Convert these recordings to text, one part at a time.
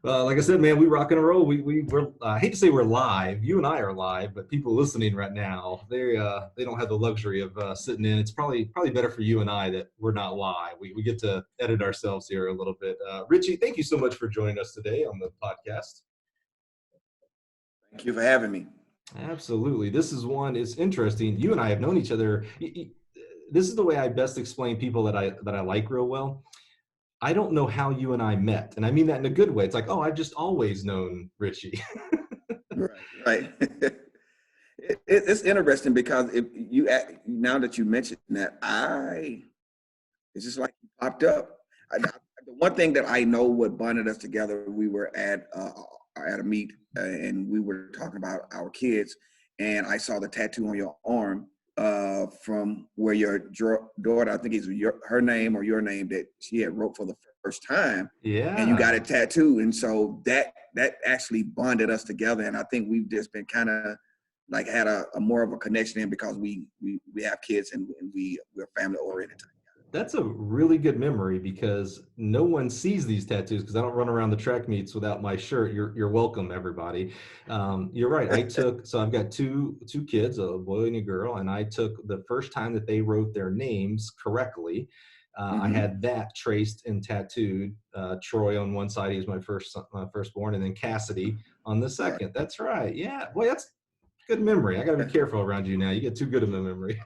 Like I said, man, we rock and roll. We're I hate to say we're live. You and I are live, but people listening right now, they don't have the luxury of sitting in. It's probably better for you and I that we're not live. We get to edit ourselves here a little bit. Ritchie, thank you so much for joining us today on the podcast. Thank you for having me. Absolutely. This is one. It's interesting. You and I have known each other. This is the way I best explain people that I like real well. I don't know how you and I met, and I mean that in a good way. It's like, oh, I've just always known Ritchie. Right, right. It's interesting because if you now that you mentioned that, it's just like you popped up. The one thing that I know what bonded us together, we were at a meet and we were talking about our kids, and I saw the tattoo on your arm from where your daughter, I think it's her name or your name that she had wrote for the first time, and you got Yeah. it tattooed, and so that actually bonded us together, and I think we've just been kind of like had a more of a connection in because we have kids and we're family oriented. That's a really good memory because no one sees these tattoos because I don't run around the track meets without my shirt. You're welcome, everybody. You're right. So I've got two kids, a boy and a girl, and I took the first time that they wrote their names correctly. I Mm-hmm. had that traced and tattooed. Troy on one side, he was my firstborn, and then Cassidy on the Right. second. That's right. Yeah, boy, that's good memory. I got to be careful around you now. You get too good of a memory.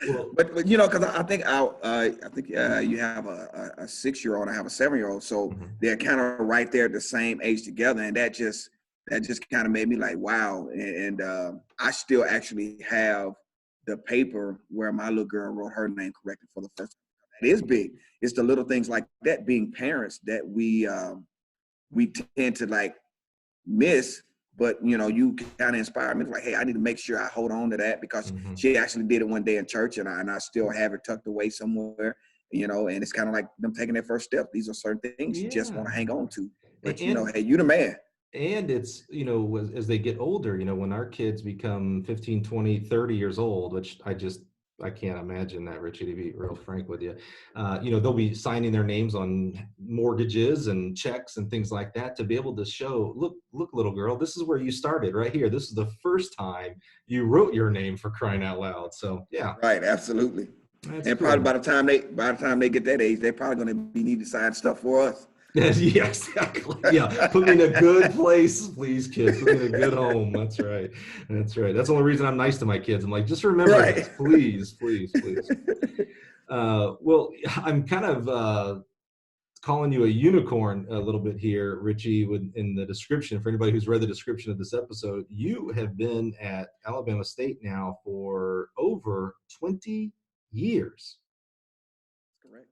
Well, But because I think you have a 6-year-old, I have a 7-year-old, so mhm. they're kind of right there at the same age together, and that just kind of made me like wow, and I still actually have the paper where my little girl wrote her name correctly for the first time. That is big. It's the little things like that, being parents, that we tend to like miss, but you kind of inspire me like, hey, I need to make sure I hold on to that because Mhm. she actually did it one day in church, and I still have it tucked away somewhere, and it's kind of like them taking their first step. These are certain things you just want to Yeah. hang on to, but And hey, you the man. it's, as they get older, when our kids become 15, 20, 30 years old, which I can't imagine that, Richie, to be real frank with you. They'll be signing their names on mortgages and checks and things like that to be able to show, look, little girl, this is where you started right here. This is the first time you wrote your name, for crying out loud. So yeah, Right, absolutely. that's And probably cool. by the time they get that age, they're probably going to be need to sign stuff for us. Yeah, exactly. Yeah, put me in a good place, please, kids. Put me in a good home. That's right. That's right. That's the only reason I'm nice to my kids. I'm like, just remember Right. this, please, please, please. Well, I'm kind of calling you a unicorn a little bit here, Richie. In the description, for anybody who's read the description of this episode, you have been at Alabama State now for over 20 years. Correct.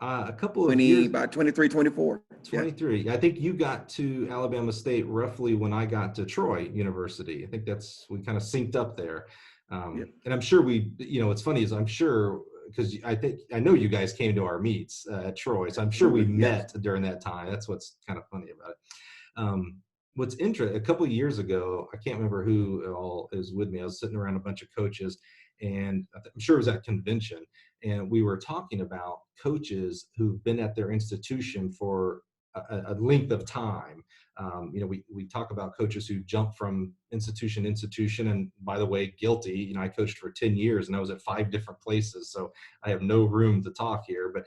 A couple of 20, years about 23, 24. Yeah. 23. I think you got to Alabama State roughly when I got to Troy University. I think we kind of synced up there. Yep. And I'm sure what's funny is I'm sure, because I know you guys came to our meets at Troy, so I'm sure we Absolutely. Yes. met during that time. That's what's kind of funny about it. What's interesting, a couple of years ago, I can't remember who all is with me. I was sitting around a bunch of coaches, and I'm sure it was at a convention, and we were talking about coaches who've been at their institution for a length of time. We talk about coaches who jump from institution to institution, and by the way, guilty. I coached for 10 years and I was at 5 different places, so I have no room to talk here. But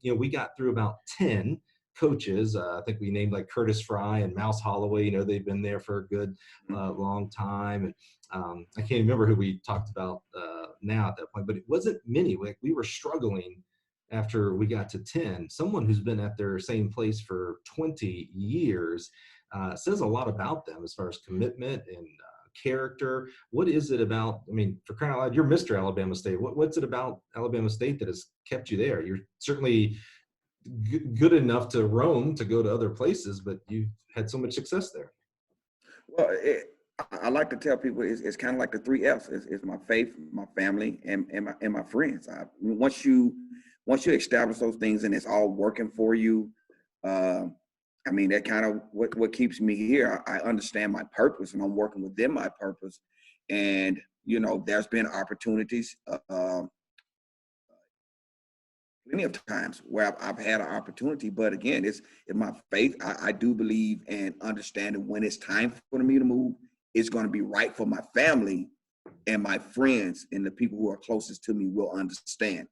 we got through about 10 coaches. I think we named like Curtis Fry and Mouse Holloway. They've been there for a good long time. And I can't remember who we talked about now at that point, but it wasn't many. Like, we were struggling after we got to 10. Someone who's been at their same place for 20 years says a lot about them as far as commitment and character. What is it about? I mean, for crying out loud, you're Mr. Alabama State. What's it about Alabama State that has kept you there? You're certainly good enough to roam to go to other places, but you had so much success there. Well, I like to tell people it's kind of like the 3 F's. It's my faith, my family, and my friends. Once you establish those things and it's all working for you, uh, I mean that kind of what keeps me here. I understand my purpose, and I'm working within my purpose. And there's been opportunities. plenty of times where I've had an opportunity, but again, it's in my faith. I do believe and understanding when it's time for me to move, it's going to be right for my family and my friends and the people who are closest to me will understand.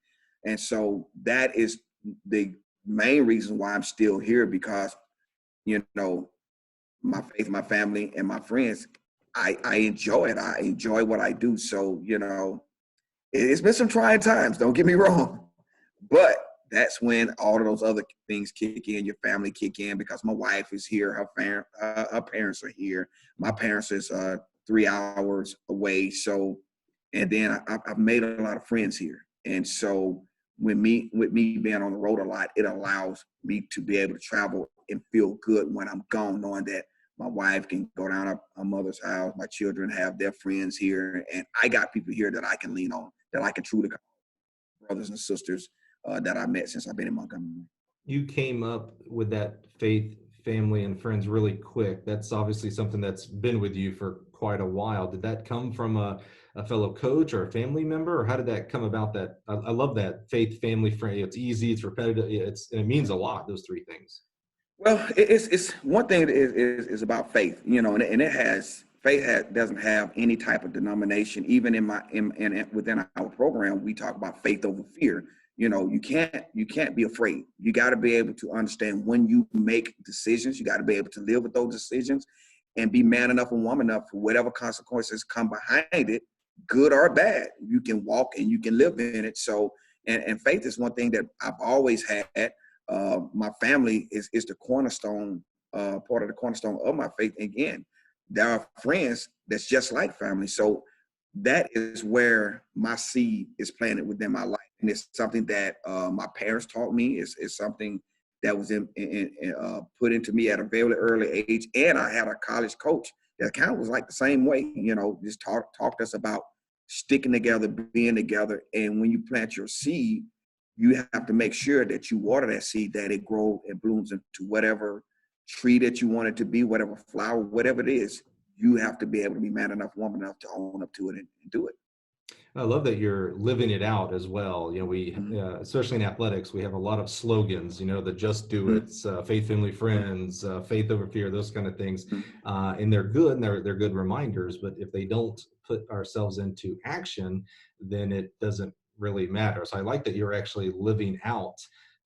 And so that is the main reason why I'm still here, because, you know, my faith, my family, and my friends, I enjoy it. I enjoy what I do. So, it's been some trying times, don't get me wrong. But that's when all of those other things kick in, your family kick in, because my wife is here, her parents are here. My parents is 3 hours away. So, and then I've made a lot of friends here. And so with me being on the road a lot, it allows me to be able to travel and feel good when I'm gone, knowing that my wife can go down to my mother's house, my children have their friends here, and I got people here that I can lean on, that I can truly call brothers and sisters that I met since I've been in Montgomery. You came up with that faith, family, and friends really quick. That's obviously something that's been with you for quite a while. Did that come from a fellow coach or a family member, or how did that come about? That I love that faith, family, friend. It's easy, it's repetitive, it means a lot. Those three things. Well, it's one thing is about faith, and it has faith doesn't have any type of denomination. Even within our program, we talk about faith over fear. You can't be afraid. You got to be able to understand when you make decisions. You got to be able to live with those decisions and be man enough and woman enough for whatever consequences come behind it, good or bad. You can walk and you can live in it. So, and faith is one thing that I've always had. My family is the cornerstone, part of the cornerstone of my faith. Again, there are friends that's just like family. So that is where my seed is planted within my life. And it's something that my parents taught me. It's something that was put into me at a very early age. And I had a college coach that kind of was like the same way, just talked us about sticking together, being together. And when you plant your seed, you have to make sure that you water that seed, that it grows and blooms into whatever tree that you want it to be, whatever flower, whatever it is. You have to be able to be man enough, woman enough to own up to it and do it. I love that you're living it out as well. We, especially in athletics, we have a lot of slogans, the just do Mm-hmm. it, faith, family, friends, faith over fear, those kind of things. Mm-hmm. And they're good and they're good reminders, but if they don't put ourselves into action, then it doesn't really matter. So I like that you're actually living out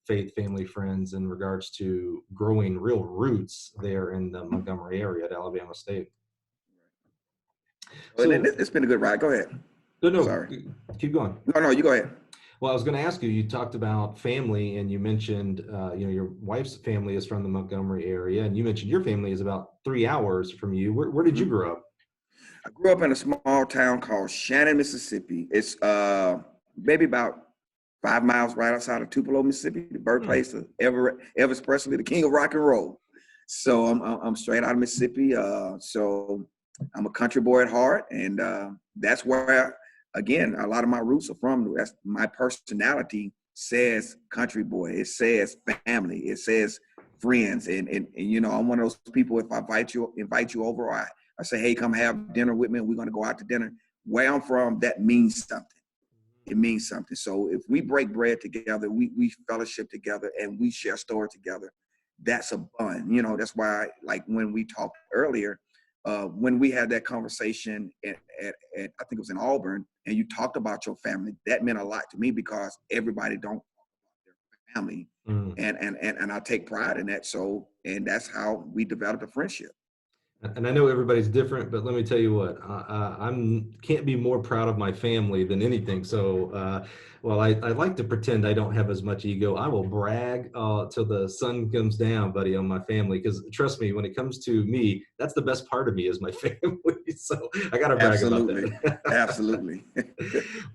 faith, family, friends in regards to growing real roots there in the Montgomery area at Alabama State. And So, it's been a good ride. Go ahead. no, Sorry. keep going. No, you go ahead. Well, I was going to ask you, you talked about family and you mentioned, your wife's family is from the Montgomery area, and you mentioned your family is about 3 hours from you. Where did you grow up? I grew up in a small town called Shannon, Mississippi. It's maybe about 5 miles right outside of Tupelo, Mississippi, the birthplace of Elvis Presley, the king of rock and roll. So I'm straight out of Mississippi. So I'm a country boy at heart, and that's where, again, a lot of my roots are from. That's my personality says country boy. It says family. It says friends, and I'm one of those people. If I invite you over, or I say, hey, come have dinner with me, and we're going to go out to dinner. Where I'm from, that means something. It means something. So if we break bread together, we fellowship together, and we share story together, that's a bond. That's why, like when we talked earlier, when we had that conversation at I think it was in Auburn, and you talked about your family, that meant a lot to me, because everybody don't talk about their family. Mm. And I take pride in that. So, and that's how we developed a friendship. And I know everybody's different, but let me tell you what, I'm can't be more proud of my family than anything. So, well, I like to pretend I don't have as much ego. I will brag till the sun comes down, buddy, on my family. Because trust me, when it comes to me, that's the best part of me is my family. So I got to brag about Absolutely. that. Absolutely.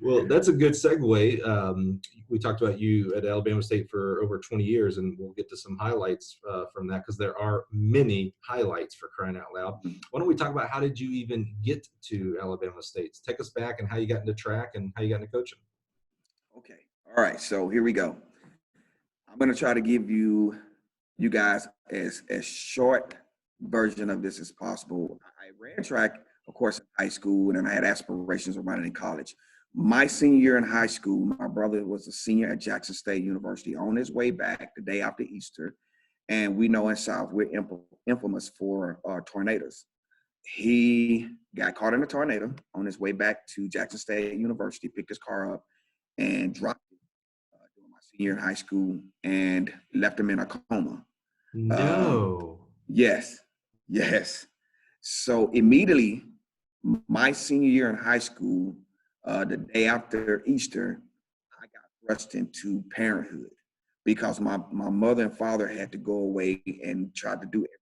Well, that's a good segue. We talked about you at Alabama State for over 20 years, and we'll get to some highlights from that, because there are many highlights, for crying out loud. Why don't we talk about how did you even get to Alabama State? Take us back and how you got into track and how you got into coaching. Okay. All right. So here we go. I'm going to try to give you guys as short version of this as possible. I ran track, of course, in high school, and then I had aspirations of running in college. My senior year in high school, my brother was a senior at Jackson State University on his way back the day after Easter. And we know in South, we're infamous for tornadoes. He got caught in a tornado on his way back to Jackson State University, picked his car up and dropped it during my senior year in high school and left him in a coma. No. Yes, yes. So immediately, my senior year in high school, the day after Easter, I got thrust into parenthood because my mother and father had to go away and try to do everything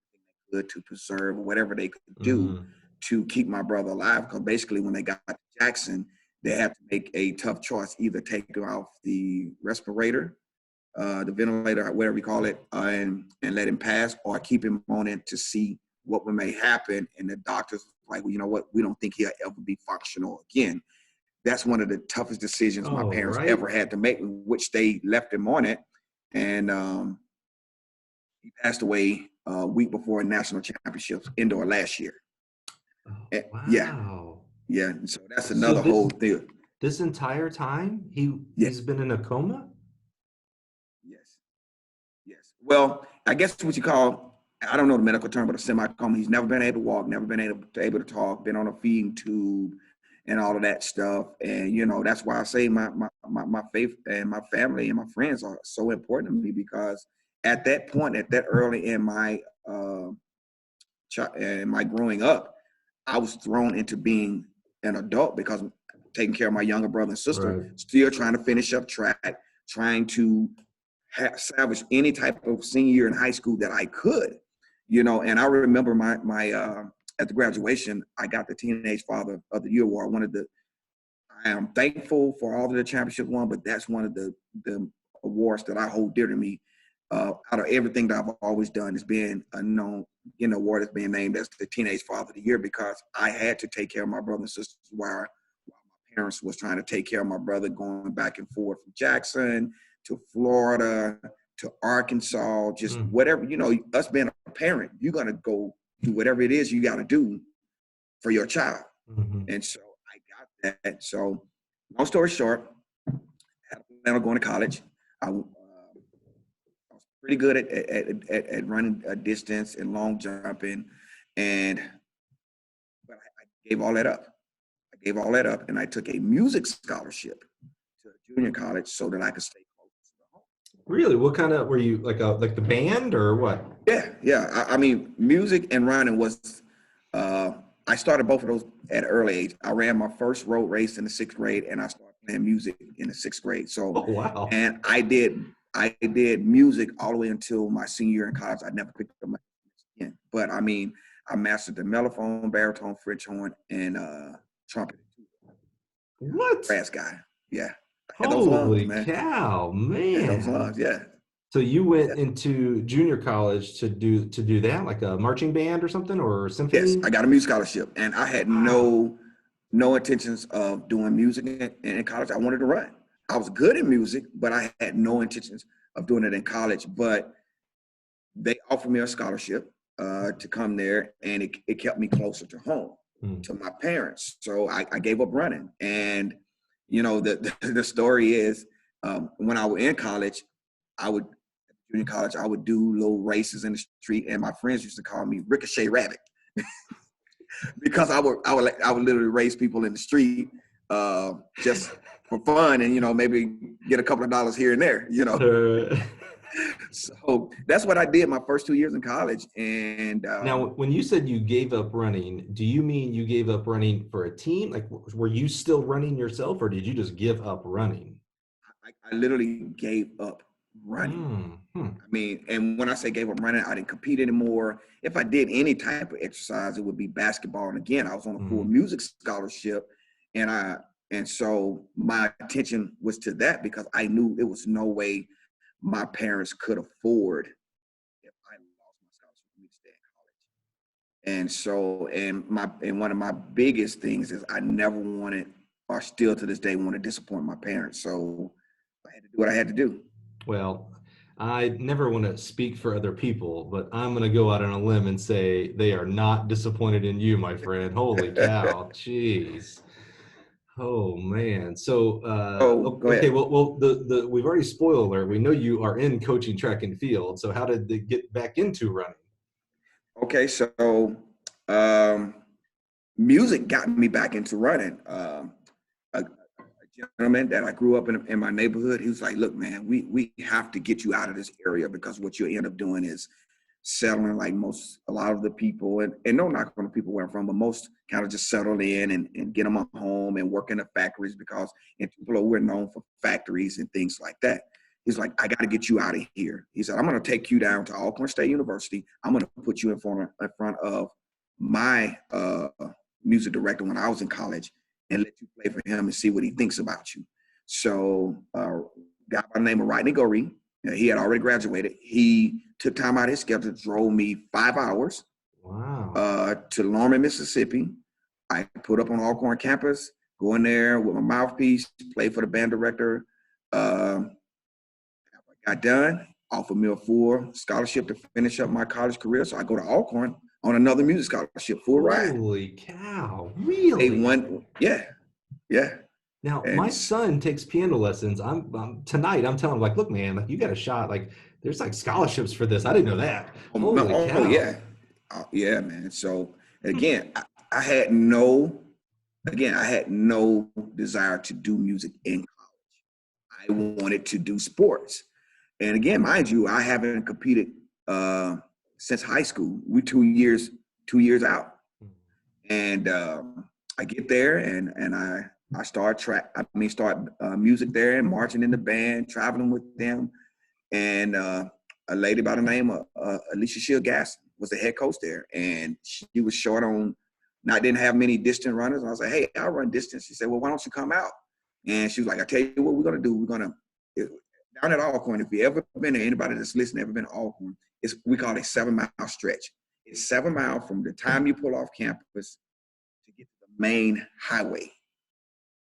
they could to preserve whatever they could do to keep my brother alive. Because basically, when they got to Jackson, they had to make a tough choice: either take him off the respirator, the ventilator, whatever you call it, and let him pass, or keep him on it to see what may happen. And the doctors like, well, you know what? We don't think he'll ever be functional again. That's one of the toughest decisions my parents ever had to make, which they left him on it. And he passed away a week before national championships indoor last year. Wow. Yeah. So that's another whole thing. This entire time he's been in a coma? Yes. Well, I guess what you call, I don't know the medical term, but a semi-coma. He's never been able to walk, never been able to talk, been on a feeding tube and all of that stuff. And, you know, that's why I say my faith and my family and my friends are so important to me, because at that point, at that early in my growing up, I was thrown into being an adult because I'm taking care of my younger brother and sister, still trying to finish up track, trying to salvage any type of senior year in high school that I could, you know. And I remember my at the graduation, I got the Teenage Father of the Year award. I am thankful for all of the championships won, but that's one of the awards that I hold dear to me. Out of everything that I've always done, is being an award that's being named as the Teenage Father of the Year, because I had to take care of my brother and sisters while my parents was trying to take care of my brother, going back and forth from Jackson to Florida to Arkansas, just whatever, you know, us being a parent, you're going to go do whatever it is you got to do for your child. And so I got that. So long story short, I had a plan on going to college. I was pretty good at running a distance and long jumping. But I gave all that up. And I took a music scholarship to a junior college so that I could stay close to home. Really? What kind of, were you like the band or what? Yeah. I mean, music and running was, I started both of those at an early age. I ran my first road race in the 6th grade, and I started playing music in the 6th grade. So, wow. And I did music all the way until my senior year in college. I never picked up my again. But I mean, I mastered the mellophone, baritone, French horn, and trumpet. What? Brass guy. Yeah. Holy cow, man. Those lungs, yeah. So you went into junior college to do that, like a marching band or something, or symphony? Yes, I got a music scholarship, and I had no intentions of doing music in college. I wanted to run. I was good in music, but I had no intentions of doing it in college. But they offered me a scholarship to come there, and it kept me closer to home, to my parents. So I gave up running. And, you know, the story is, when I was in college, junior college, I would do little races in the street, and my friends used to call me Ricochet Rabbit because I would literally race people in the street just for fun, and, you know, maybe get a couple of dollars here and there, you know. So that's what I did my first 2 years in college. And now, when you said you gave up running, do you mean you gave up running for a team? Like, were you still running yourself, or did you just give up running? I literally gave up running. I mean, and when I say gave up running, I didn't compete anymore. If I did any type of exercise, it would be basketball. And again, I was on a full music scholarship, and so my attention was to that, because I knew it was no way my parents could afford, if I lost my scholarship, for me to stay in college. And so, and one of my biggest things is I never wanted, or still to this day, want to disappoint my parents. So I had to do what I had to do. Well, I never want to speak for other people, but I'm going to go out on a limb and say they are not disappointed in you, my friend. Holy cow. Jeez. Oh man. So Oh, go okay, ahead. well the we've already spoiled alert. We know you are in coaching track and field. So how did they get back into running? Okay, so um, music got me back into running. A gentleman that I grew up in my neighborhood, he was like, "Look, man, we have to get you out of this area because what you end up doing is settling like a lot of the people, and no knock on the people where I'm from, but most kind of just settle in and get them a home and work in the factories because in Tupelo we're known for factories and things like that." He's like, "I got to get you out of here." He said, "I'm going to take you down to Alcorn State University. I'm going to put you in front of my music director when I was in college and let you play for him and see what he thinks about you." So, guy by the name of Rodney Goree, he had already graduated. He took time out of his schedule, drove me 5 hours Wow. to Lorman, Mississippi. I put up on Alcorn campus, go in there with my mouthpiece, play for the band director. Uh, got done, offered me a full scholarship to finish up my college career. So I go to Alcorn on another music scholarship, full ride. Holy cow. They Really? won, yeah, yeah. Now, my And son takes piano lessons. Tonight. I'm telling him like, look, man, like you got a shot. Like, there's like scholarships for this. I didn't know that. Holy oh cow! yeah, yeah, man. So again, I had no, I had no desire to do music in college. I wanted to do sports. And again, mind you, I haven't competed since high school. We 2 years out. And I get there and I start music there and marching in the band, traveling with them. And a lady by the name of Alicia Shield Gasson was the head coach there. And she was short on, didn't have many distant runners. And I was like, "Hey, I'll run distance." She said, "Well, why don't you come out?" And she was like, "I tell you what we're going to do. We're going to, down at Alcorn, if you ever been there, anybody that's listening, ever been to Alcorn, we call it a 7 mile stretch. It's 7 miles from the time you pull off campus to get to the main highway.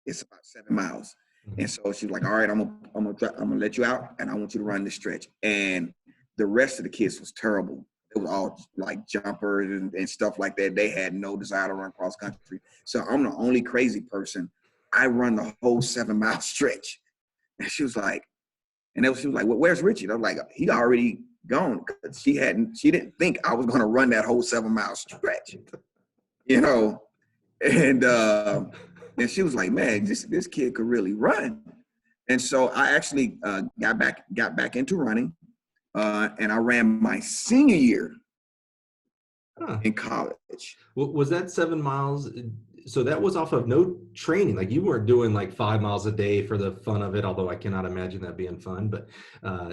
It's about 7 miles." And so she was like, "All right, I'm gonna let you out, and I want you to run this stretch." And the rest of the kids was terrible. It was all like jumpers and stuff like that. They had no desire to run cross country. So I'm the only crazy person. I run the whole 7 mile stretch. And she was like, she was like, "Well, where's Ritchie?" And I was like, "He already gone." She didn't think I was gonna run that whole 7 mile stretch, you know. And she was like, "Man, this kid could really run." And so I actually got back into running, and I ran my senior year Huh. in college. Was that 7 miles? So that was off of no training. Like you weren't doing like 5 miles a day for the fun of it. Although I cannot imagine that being fun. But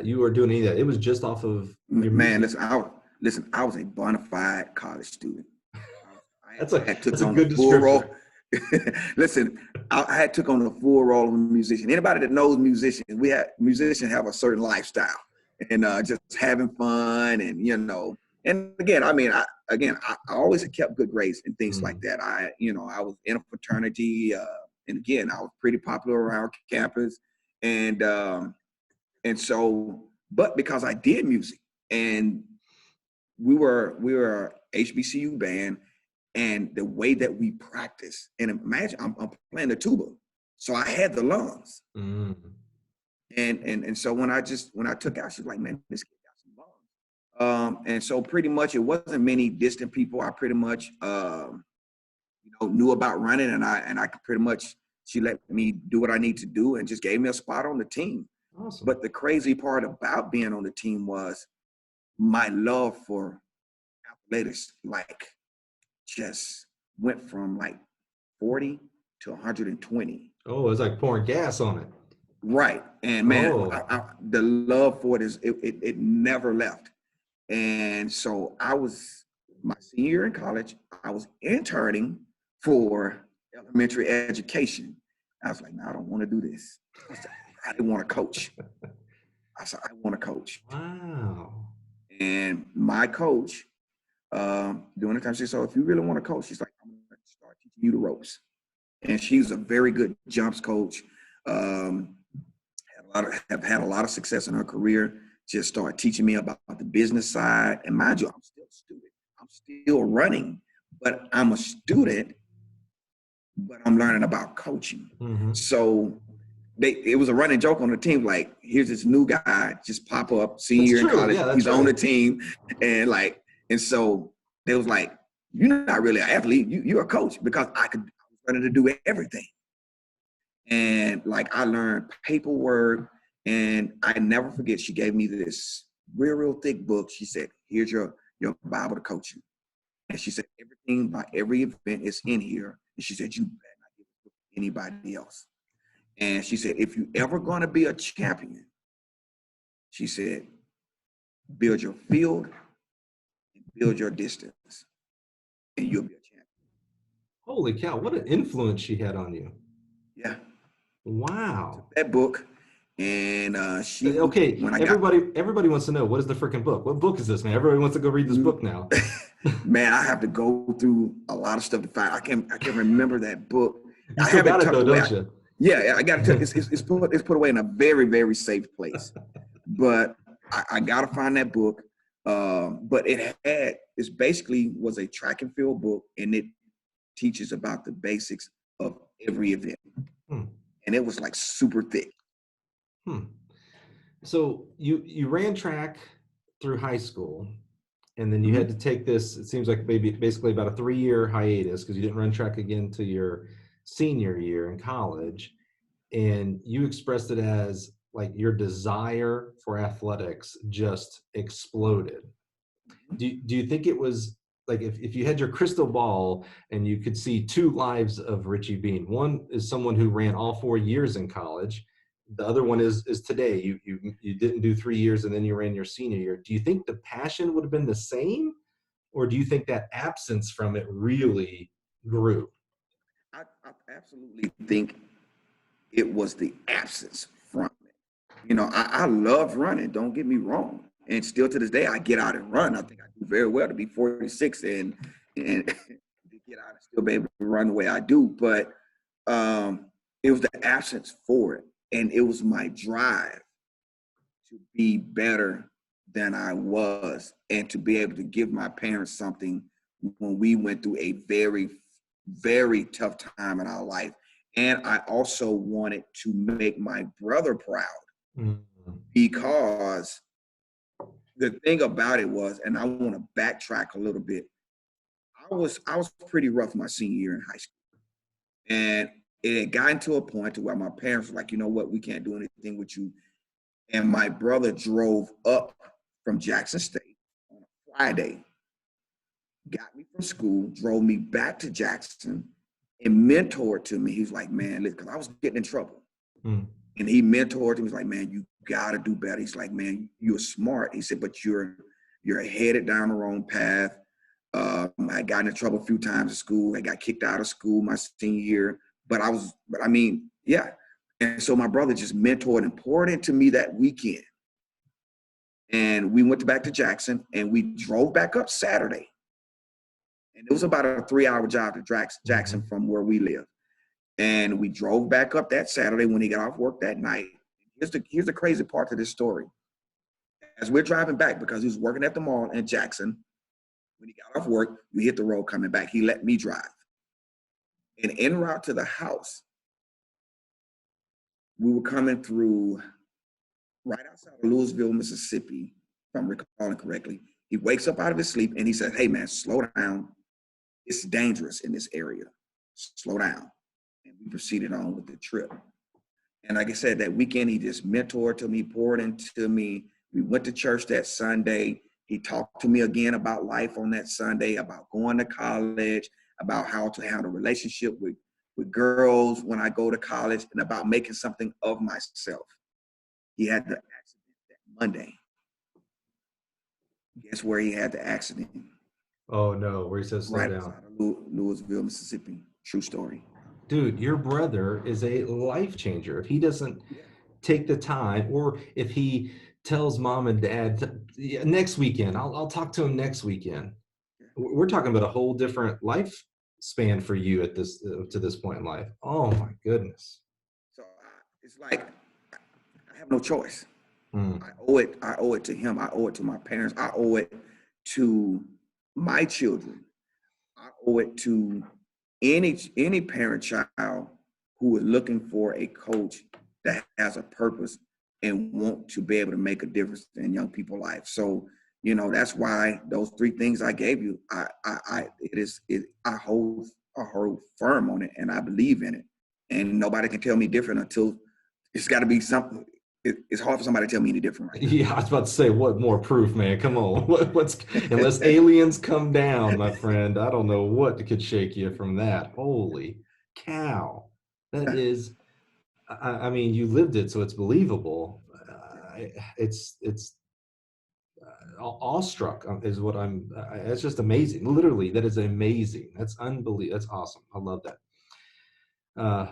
you weren't doing any of that. It was just off of your Man, music. I was a bona fide college student. I had took That's a on the good full description. role. Listen, I had took on the full role of a musician. Anybody that knows musicians have a certain lifestyle and just having fun and. And again, I always kept good grades and things like Mm. that. I was in a fraternity, and again, I was pretty popular around campus, and so, but because I did music, and we were a HBCU band, and the way that we practice, and imagine I'm playing the tuba, so I had the lungs, Mm. and so when I took out, she's like, "Man, this kid got some lungs." And so pretty much it wasn't many distant people. I pretty much knew about running, and I could pretty much, she let me do what I need to do and just gave me a spot on the team. Awesome. But the crazy part about being on the team was my love for athletics, like, just went from like 40 to 120. Oh, it's like pouring gas on it. Right. And man, Oh, the love for it never left. And so I was, my senior year in college, I was interning for elementary education. I was like, "No, I don't want to do this." I said, "I didn't want to coach." I said, "I want to coach." wow. And my coach, during the time, she said, "So if you really want to coach," she's like, "I'm going to start teaching you the ropes." And she's a very good jumps coach. Um, have had a lot of success in her career. Just started teaching me about the business side. And mind you, I'm still a student. I'm still running, but I'm a student but I'm learning about coaching. Mm-hmm. So it was a running joke on the team, like, here's this new guy just pop up, senior That's year in true. college, Yeah, that's he's on right. the team, and so they was like, you're not really an athlete, you're a coach, because I was learning to do everything. And like, I learned paperwork, and I never forget, she gave me this real thick book. She said, here's your Bible to coaching. And she said, everything by every event is in here. And she said, you better not give it to anybody else. And she said, if you ever going to be a champion, she said, build your field and build your distance, and you'll be a champion. Holy cow! What an influence she had on you. Yeah. Wow. That book. And Okay, when I got, everybody wants to know, what is the freaking book? What book is this, man? Everybody wants to go read this book now. man, I have to go through a lot of stuff to find. I can't remember that book. You I still have it got it tucked though, away. don't you? Yeah, I got it. It's put away in a very safe place. But I got to find that book. But it's basically was a track and field book, and it teaches about the basics of every event. And it was like super thick. So you ran track through high school, and then you had to take this, it seems like basically about a 3-year hiatus, because you didn't run track again to your senior year in college. And you expressed it as like your desire for athletics just exploded. Do you think it was like, if you had your crystal ball and you could see 2 lives of Ritchie Beene? One is someone who ran all 4 years in college. The other one is today. You didn't do 3 years and then you ran your senior year. Do you think the passion would have been the same, or do you think that absence from it really grew? I absolutely think it was the absence from it. I love running, don't get me wrong. And still to this day, I get out and run. I think I do very well to be 46 and to get out and still be able to run the way I do. But it was the absence for it. And it was my drive to be better than I was, and to be able to give my parents something when we went through a very tough time in our life. And I also wanted to make my brother proud, because the thing about it was, and I want to backtrack a little bit, I was pretty rough my senior year in high school. And it had gotten to a point to where my parents were like, you know what, we can't do anything with you. And my brother drove up from Jackson State on a Friday, got me from school, drove me back to Jackson, and mentored to me. He was like, man, because I was getting in trouble. And he mentored me. He was like, man, you got to do better. He's like, man, you're smart. He said, but you're headed down the wrong path. I got into trouble a few times at school. I got kicked out of school my senior year. But yeah. And so my brother just mentored and poured into me that weekend. And we went back to Jackson, and we drove back up Saturday. And it was about a 3-hour drive to Jackson from where we live. And we drove back up that Saturday when he got off work that night. Here's the crazy part to this story. As we're driving back, because he was working at the mall in Jackson, when he got off work, we hit the road coming back. He let me drive. And en route to the house, we were coming through right outside of Louisville, Mississippi, if I'm recalling correctly. He wakes up out of his sleep and he said, hey man, slow down. It's dangerous in this area. Slow down. And we proceeded on with the trip. And like I said, that weekend, he just mentored to me, poured into me. We went to church that Sunday. He talked to me again about life on that Sunday, about going to college, about how to handle a relationship with girls when I go to college, and about making something of myself. He had the accident that Monday. Guess where he had the accident? Oh no, where he says slow right down. outside of Louisville, Mississippi. True story. Dude, your brother is a life changer. If he doesn't take the time, or if he tells mom and dad, next weekend, I'll talk to him next weekend. We're talking about a whole different life span for you at this to this point in life. Oh my goodness. So it's like I have no choice. Mm. I owe it to him. I owe it to my parents. I owe it to my children. I owe it to any parent child who is looking for a coach that has a purpose and want to be able to make a difference in young people's lives. So, that's why those three things I gave you, I hold firm on it, and I believe in it. And nobody can tell me different until it's got to be something. It's hard for somebody to tell me any different right Yeah, I was about to say, what more proof, man? Come on. What's unless aliens come down, my friend, I don't know what could shake you from that. Holy cow. That now. is, I mean, you lived it, so it's believable. It's awestruck is what I'm. It's just amazing. Literally, that is amazing. That's unbelievable. That's awesome. I love that.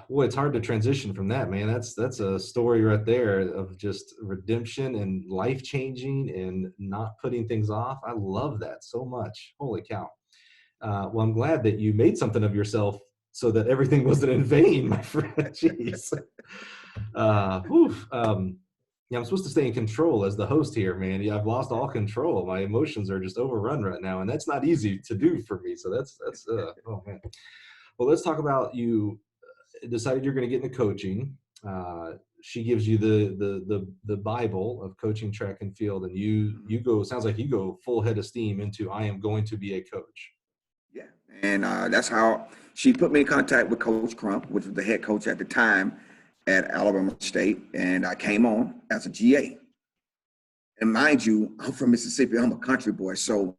Boy, it's hard to transition from that, man. That's a story right there of just redemption and life changing and not putting things off. I love that so much. Holy cow. Well, I'm glad that you made something of yourself so that everything wasn't in vain, my friend. Jeez. Whew. Yeah, I'm supposed to stay in control as the host here, man. Yeah, I've lost all control. My emotions are just overrun right now, and that's not easy to do for me. So that's oh man. Well, let's talk about you decided you're going to get into coaching. She gives you the Bible of coaching track and field, and you go. Sounds like you go full head of steam into I am going to be a coach. Yeah, and that's how she put me in contact with Coach Crump, which was the head coach at the time at Alabama State, and I came on as a GA. And mind you, I'm from Mississippi. I'm a country boy, so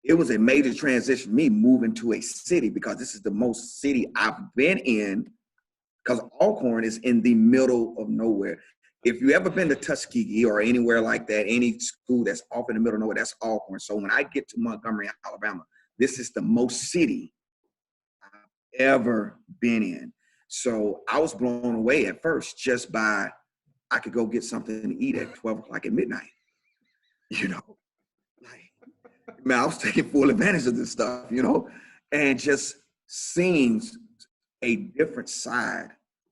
it was a major transition for me moving to a city because this is the most city I've been in. Because Alcorn is in the middle of nowhere. If you ever been to Tuskegee or anywhere like that, any school that's off in the middle of nowhere, that's Alcorn. So when I get to Montgomery, Alabama, this is the most city I've ever been in. So I was blown away at first just by I could go get something to eat at 12 o'clock at midnight. You know, like, man, I was taking full advantage of this stuff, and just seeing a different side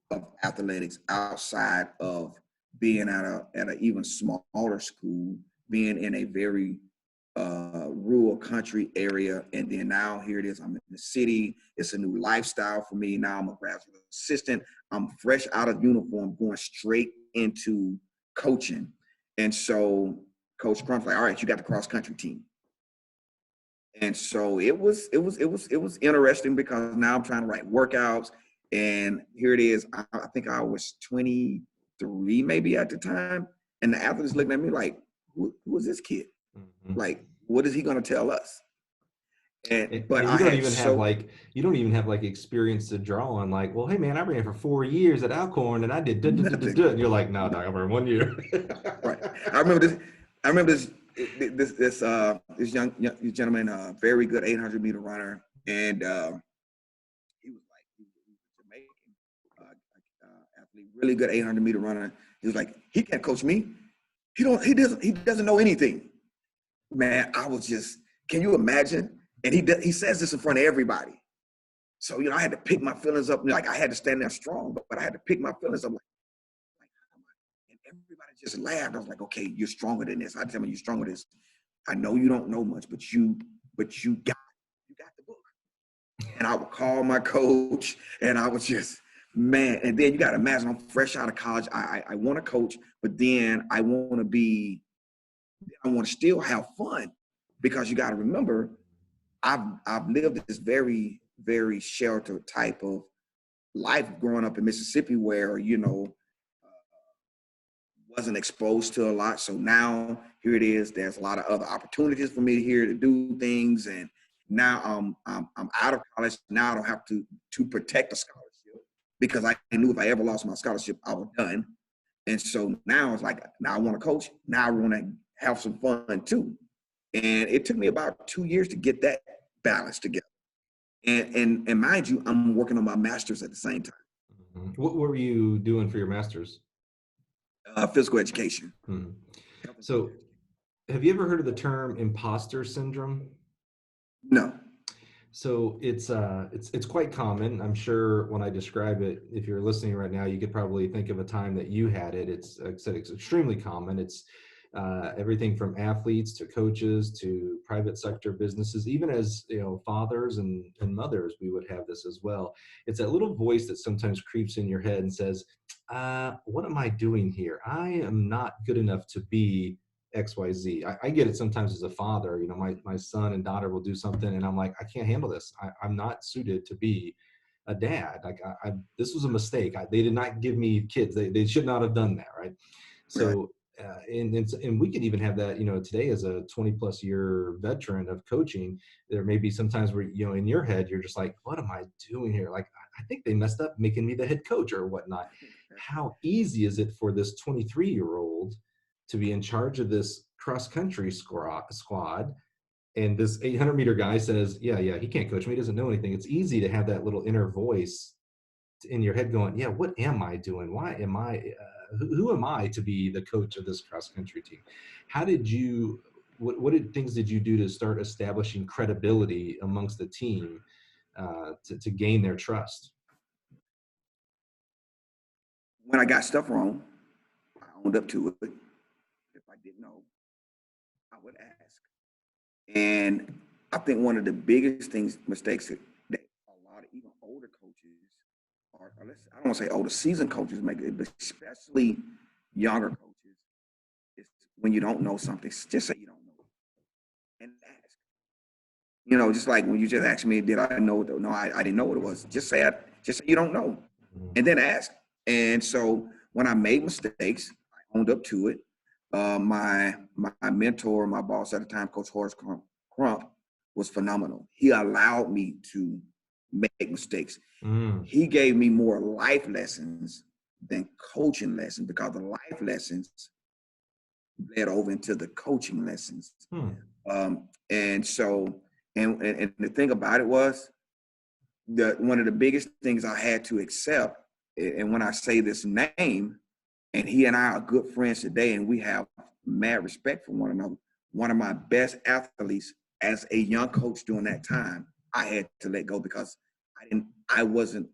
of athletics outside of being at an even smaller school, being in a very rural country area, and then now here it is. I'm in the city. It's a new lifestyle for me. Now I'm a graduate assistant. I'm fresh out of uniform, going straight into coaching, and so Coach Crump's like, "All right, you got the cross country team." And so it was interesting because now I'm trying to write workouts, and here it is. I think I was 23 maybe at the time, and the athletes looking at me like, who is this kid? Mm-hmm. Like, what is he going to tell us? But And I had you don't even have like experience to draw on. Like, well, hey man, I ran for 4 years at Alcorn and I did nothing. and you're like, no, I ran 1 year. Right. I remember this young gentleman, very good 800-meter runner, and he was a Jamaican athlete, really good 800-meter runner. He was like, he can't coach me. He doesn't know anything. Man, I was just, can you imagine? And he says this in front of everybody. So, I had to pick my feelings up. Like, I had to stand there strong, but I had to pick my feelings up. And everybody just laughed. I was like, okay, you're stronger than this. I tell me you're stronger than this. I know you don't know much, but you got the book. And I would call my coach, and I was just, man. And then you got to imagine, I'm fresh out of college. I want to coach, but then I want to still have fun, because you got to remember, I've lived this very, very sheltered type of life growing up in Mississippi, where wasn't exposed to a lot. So now here it is. There's a lot of other opportunities for me here to do things, and now I'm out of college. Now I don't have to protect a scholarship, because I knew if I ever lost my scholarship, I was done. And so now it's like, now I want to coach. Now I want to have some fun too. And it took me about 2 years to get that balance together. And mind you, I'm working on my master's at the same time. Mm-hmm. What were you doing for your master's? Physical education. Hmm. So have you ever heard of the term imposter syndrome? No. So it's quite common. I'm sure when I describe it, if you're listening right now, you could probably think of a time that you had it. It's, like I said, it's extremely common. everything from athletes to coaches to private sector businesses, even as fathers and mothers, we would have this as well. It's that little voice that sometimes creeps in your head and says, what am I doing here? I am not good enough to be XYZ. I get it sometimes as a father. My son and daughter will do something and I'm like, I can't handle this. I'm not suited to be a dad. Like this was a mistake. They did not give me kids. They should not have done that, right? Right. So and we can even have that, today as a 20 plus year veteran of coaching. There may be sometimes where, in your head, you're just like, what am I doing here? Like, I think they messed up making me the head coach or whatnot. How easy is it for this 23-year-old to be in charge of this cross country squad? And this 800-meter guy says, yeah, he can't coach me. He doesn't know anything. It's easy to have that little inner voice in your head going, yeah, what am I doing? Why am I, who am I to be the coach of this cross country team? How did you, what things did you do to start establishing credibility amongst the team to gain their trust? When I got stuff wrong, I owned up to it. If I didn't know, I would ask. And I think one of the biggest mistakes that a lot of even older coaches, or I don't want to say older, seasoned coaches make it, but especially younger coaches, is when you don't know something, just say you don't know and ask. Just like when you just asked me, did I know it? No, I didn't know what it was. Just say you don't know, and then ask. And so when I made mistakes, I owned up to it. My mentor, my boss at the time, Coach Horace Crump, was phenomenal. He allowed me to make mistakes. He gave me more life lessons than coaching lessons, because the life lessons led over into the coaching lessons. And so, and the thing about it was, one of the biggest things I had to accept, and when I say this name, and he and I are good friends today, and we have mad respect for one another. One of my best athletes as a young coach during that time, I had to let go because I wasn't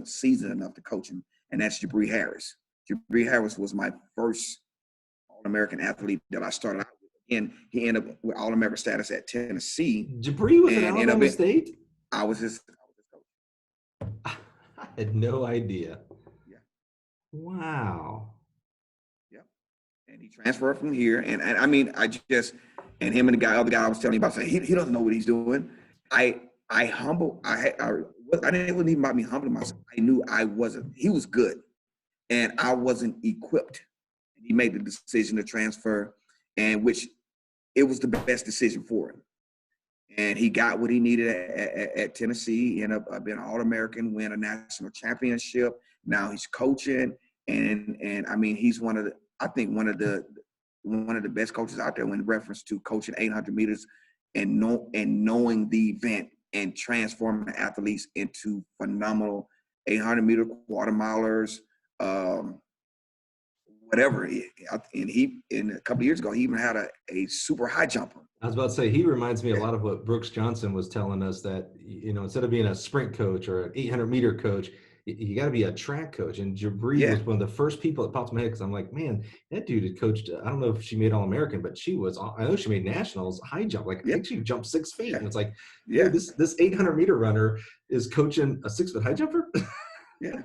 seasoned enough to coach him, and that's Jabri Harris. Jabri Harris was my first All-American athlete that I started out with. And he ended up with All-American status at Tennessee. Jabri was at Alabama State? I was his coach. I had no idea. Yeah. Wow. Yeah. And he transferred from here. And I mean, and him and the other guy I was telling you about, saying he doesn't know what he's doing. I didn't even about me humbling myself. I knew he was good and I wasn't equipped. And he made the decision to transfer, and which it was the best decision for him. And he got what he needed at Tennessee. He ended up being an All-American, win a national championship. Now he's coaching, and I mean, he's one of the best coaches out there when reference to coaching 800 meters and knowing the event and transforming athletes into phenomenal 800-meter quarter milers, whatever. And a couple of years ago, he even had a super high jumper. I was about to say, he reminds me a lot of what Brooks Johnson was telling us, that, instead of being a sprint coach or an 800-meter coach, you got to be a track coach. And Jabri was one of the first people that popped in my head, because I'm like, man, that dude had coached, I don't know if she made All-American, but I know she made nationals, high jump. Like, I think she jumped 6 feet. And it's like, dude, this 800-meter runner is coaching a 6-foot high jumper? Yeah.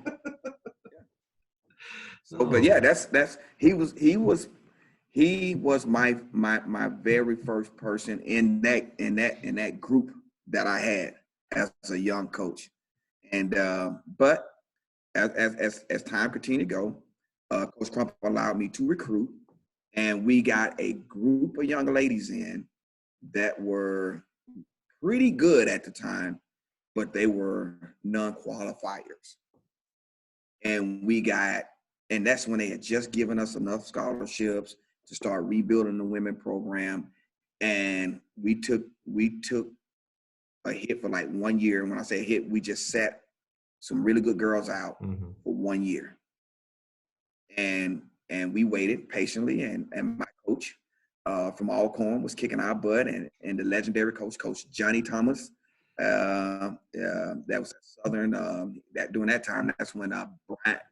So, but yeah, he was my very first person in that group that I had as a young coach. And but as time continued to go, Coach Crump allowed me to recruit, and we got a group of young ladies in that were pretty good at the time, but they were non-qualifiers. And that's when they had just given us enough scholarships to start rebuilding the women program. And we took a hit for like 1 year. And when I say hit, we just sat some really good girls out for 1 year. And we waited patiently, and my coach from Alcorn was kicking our butt, and the legendary coach Johnny Thomas, that was at Southern, that during that time, that's when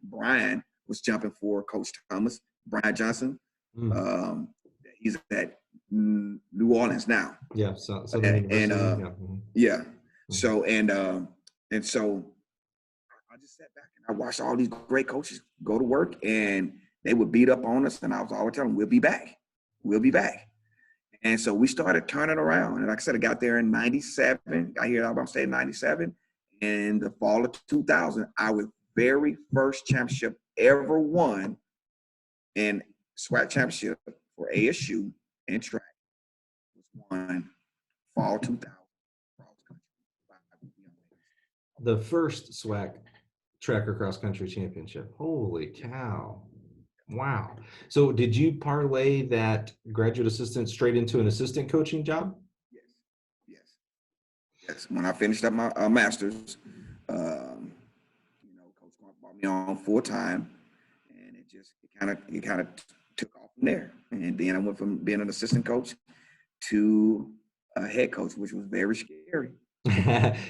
Brian was jumping for Coach Thomas, Brian Johnson. Mm. He's at New Orleans now. Yeah, Southern University. Yeah. Yeah. Mhm. So I just sat back and I watched all these great coaches go to work, and they would beat up on us, and I was always telling them, "We'll be back, we'll be back." And so we started turning around. And like I said, I got there in '97. Got here at Alabama State in '97. In the fall of 2000, our very first championship ever won in SWAC championship for ASU in track was won fall 2000. The first SWAC tracker cross country championship. Holy cow. Wow. So did you parlay that graduate assistant straight into an assistant coaching job? Yes, yes, yes. When I finished up my master's, Coach Clark brought me on full time, and it kind of took off from there. And then I went from being an assistant coach to a head coach, which was very scary.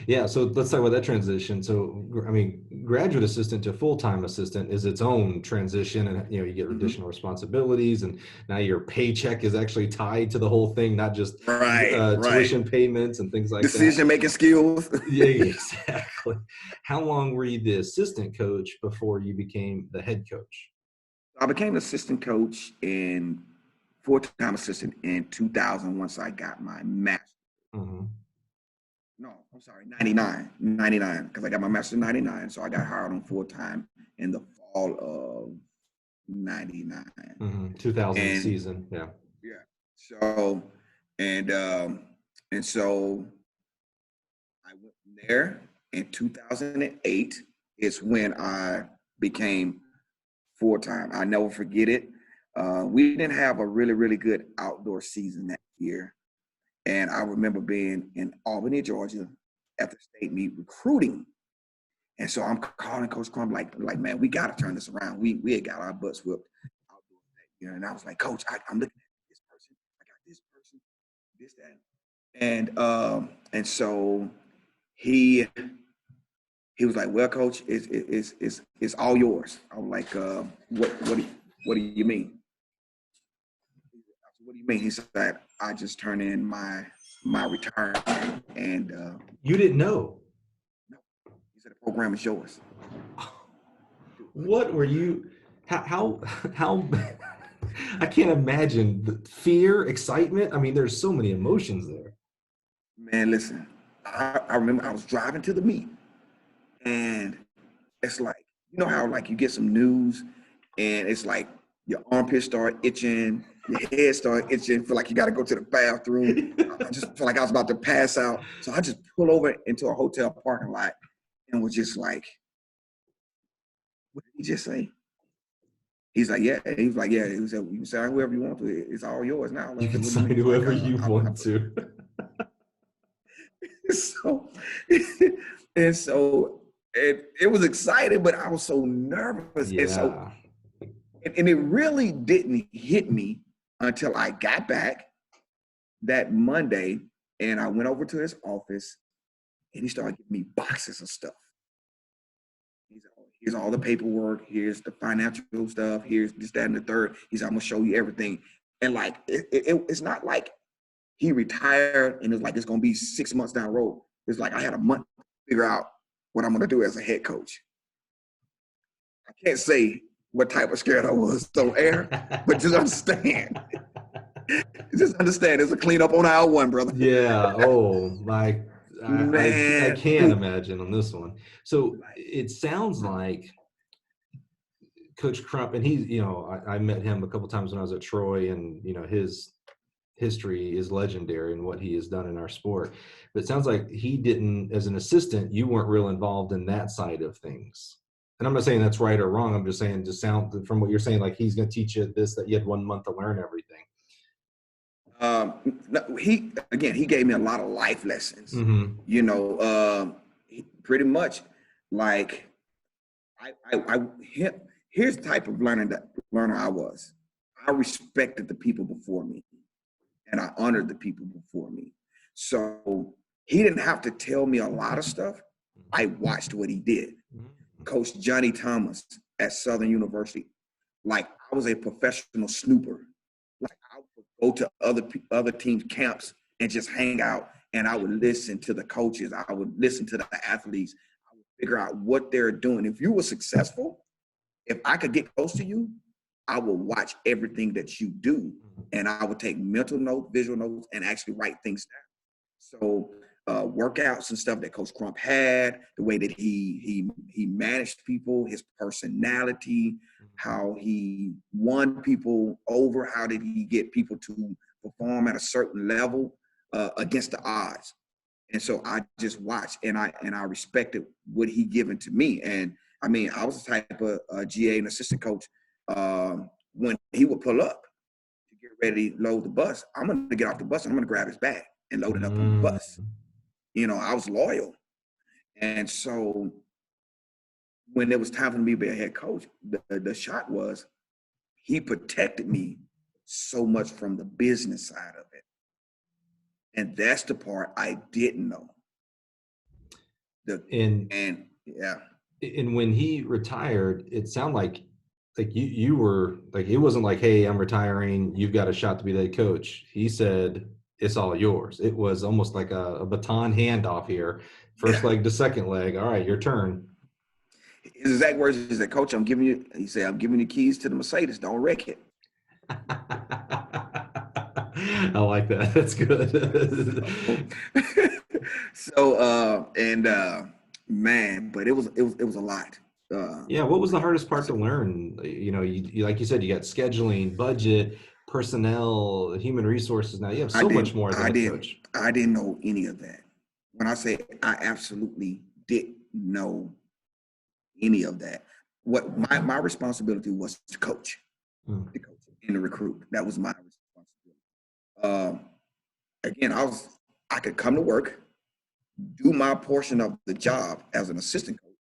Yeah, so let's talk about that transition. So, I mean, graduate assistant to full-time assistant is its own transition, and you get additional responsibilities, and now your paycheck is actually tied to the whole thing, not just Right. tuition payments and things like that. Decision-making skills. Yeah, exactly. How long were you the assistant coach before you became the head coach? I became assistant coach in full-time assistant in 2000 once I got my master's. Mm-hmm. No, I'm sorry, 99, because I got my master's in 99. So I got hired on full-time in the fall of 99. 2000 And season, yeah. So, and so I went from there. In 2008 is when I became full-time. I never forget it. We didn't have a really, really good outdoor season that year. And I remember being in Albany, Georgia at the state meet recruiting. And so I'm calling Coach Crumb like, man, we got to turn this around. We had got our butts whipped outdoors that year. And I was like, Coach, I'm looking at this person. I got this person, this, that. And so he was like, well, Coach, it's all yours. I was like, what do you mean? What do you mean? He said, I just turned in my return, and you didn't know. No, he said the program is yours. What were you? How? I can't imagine the fear, excitement. I mean, there's so many emotions there. Man, listen, I remember I was driving to the meet, and it's like, you know how like you get some news, and it's like your armpits start itching, your head start itching, feel like you got to go to the bathroom. I just feel like I was about to pass out. So I just pulled over into a hotel parking lot and was just like, what did he just say? He's like, yeah. He's like, yeah. He said, you can sign whoever you want to. It's all yours now. You can sign whoever you want to. So, and so it was exciting, but I was so nervous. Yeah. And it really didn't hit me until I got back that Monday, and I went over to his office, and he started giving me boxes of stuff. He's like, here's all the paperwork, here's the financial stuff, here's this, that, and the third. He's like, I'm gonna show you everything. And like, it's not like he retired and it's like it's gonna be 6 months down the road. It's like I had a month to figure out what I'm gonna do as a head coach. I can't say what type of scared I was on air, but just understand. Just understand, it's a cleanup on aisle one, brother. Yeah. Oh, like I can't imagine on this one. So it sounds like Coach Crump, and he's, I met him a couple times when I was at Troy, and his history is legendary and what he has done in our sport. But it sounds like he didn't, as an assistant, you weren't real involved in that side of things. And I'm not saying that's right or wrong. I'm just saying, just sound from what you're saying, like he's going to teach you this, that you had 1 month to learn everything. He gave me a lot of life lessons. Mm-hmm. Pretty much like here's the type of learner I was. I respected the people before me, and I honored the people before me. So he didn't have to tell me a lot of stuff. I watched what he did. Coach Johnny Thomas at Southern University, like I was a professional snooper go to other teams' camps and just hang out. And I would listen to the coaches. I would listen to the athletes. I would figure out what they're doing. If you were successful, if I could get close to you, I will watch everything that you do. And I would take mental notes, visual notes, and actually write things down. So workouts and stuff that Coach Crump had, the way that he managed people, his personality, how he won people over, how did he get people to perform at a certain level against the odds. And so I just watched and I respected what he given to me. And I mean, I was the type of GA and assistant coach when he would pull up to get ready to load the bus, I'm going to get off the bus and I'm going to grab his bag and load it up on the bus. You know, I was loyal. And so when it was time for me to be a head coach, the shot was he protected me so much from the business side of it. And that's the part I didn't know. And when he retired, it sounded like you were like, it wasn't like, hey, I'm retiring, you've got a shot to be the head coach. He said, it's all yours. It was almost like a baton handoff here. First leg to second leg. All right, your turn. His exact words is that, Coach, I'm giving you the keys to the Mercedes. Don't wreck it. I like that. That's good. Man, but it was a lot. Yeah. What was the hardest part to learn? You know, you like you said, you got scheduling, budget, personnel, human resources. Now you have so much more as a head coach. I didn't know any of that. When I say I absolutely didn't know any of that. What my responsibility was to coach, and to recruit. That was my responsibility. Again, I could come to work, do my portion of the job as an assistant coach,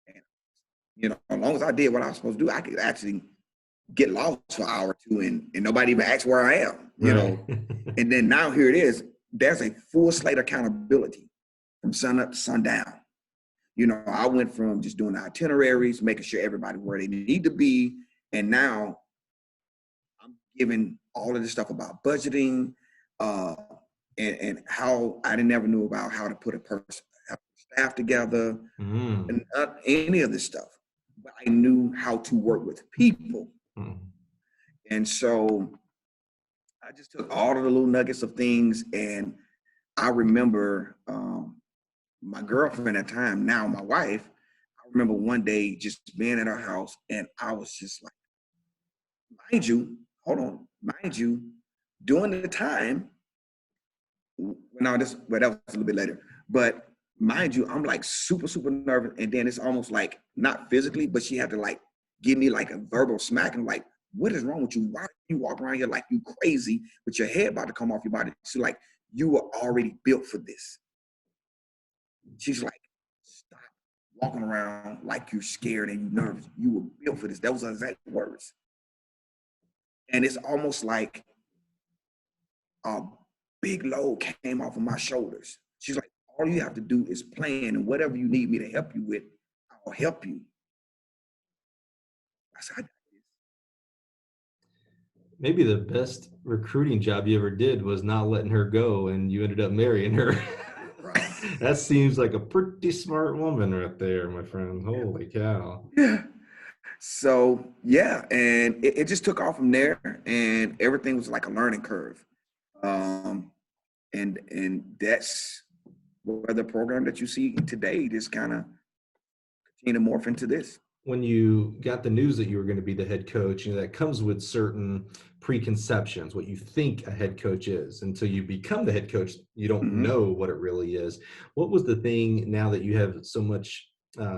and you know, as long as I did what I was supposed to do, I could actually get lost for an hour or two, and nobody even asks where I am. You know, and then now here it is. There's a full slate accountability from sun up to sundown. You know, I went from just doing the itineraries, making sure everybody where they need to be, and now I'm giving all of this stuff about budgeting, and how I never knew about how to put a staff together, and not any of this stuff. But I knew how to work with people, and so I just took all of the little nuggets of things, and I remember my girlfriend at the time, now my wife, I remember one day just being at her house, and I was just like, mind you, during the time, that was a little bit later, but mind you, I'm like super, super nervous, and then it's almost like, not physically, but she had to like give me like a verbal smack, and like, what is wrong with you? Why you walk around here like you crazy with your head about to come off your body? She's like, you were already built for this. She's like, stop walking around like you're scared and you're nervous. You were built for this. That was her exact words. And it's almost like a big load came off of my shoulders. She's like, all you have to do is plan, and whatever you need me to help you with, I'll help you. I said, maybe the best recruiting job you ever did was not letting her go, and you ended up marrying her. Right. That seems like a pretty smart woman right there, my friend. Holy cow. Yeah. So, yeah, and it just took off from there, and everything was like a learning curve. And that's where the program that you see today just kind of continue to morph into this. When you got the news that you were going to be the head coach, you know, that comes with certain preconceptions, what you think a head coach is. Until you become the head coach, you don't know what it really is. What was the thing, now that you have so much,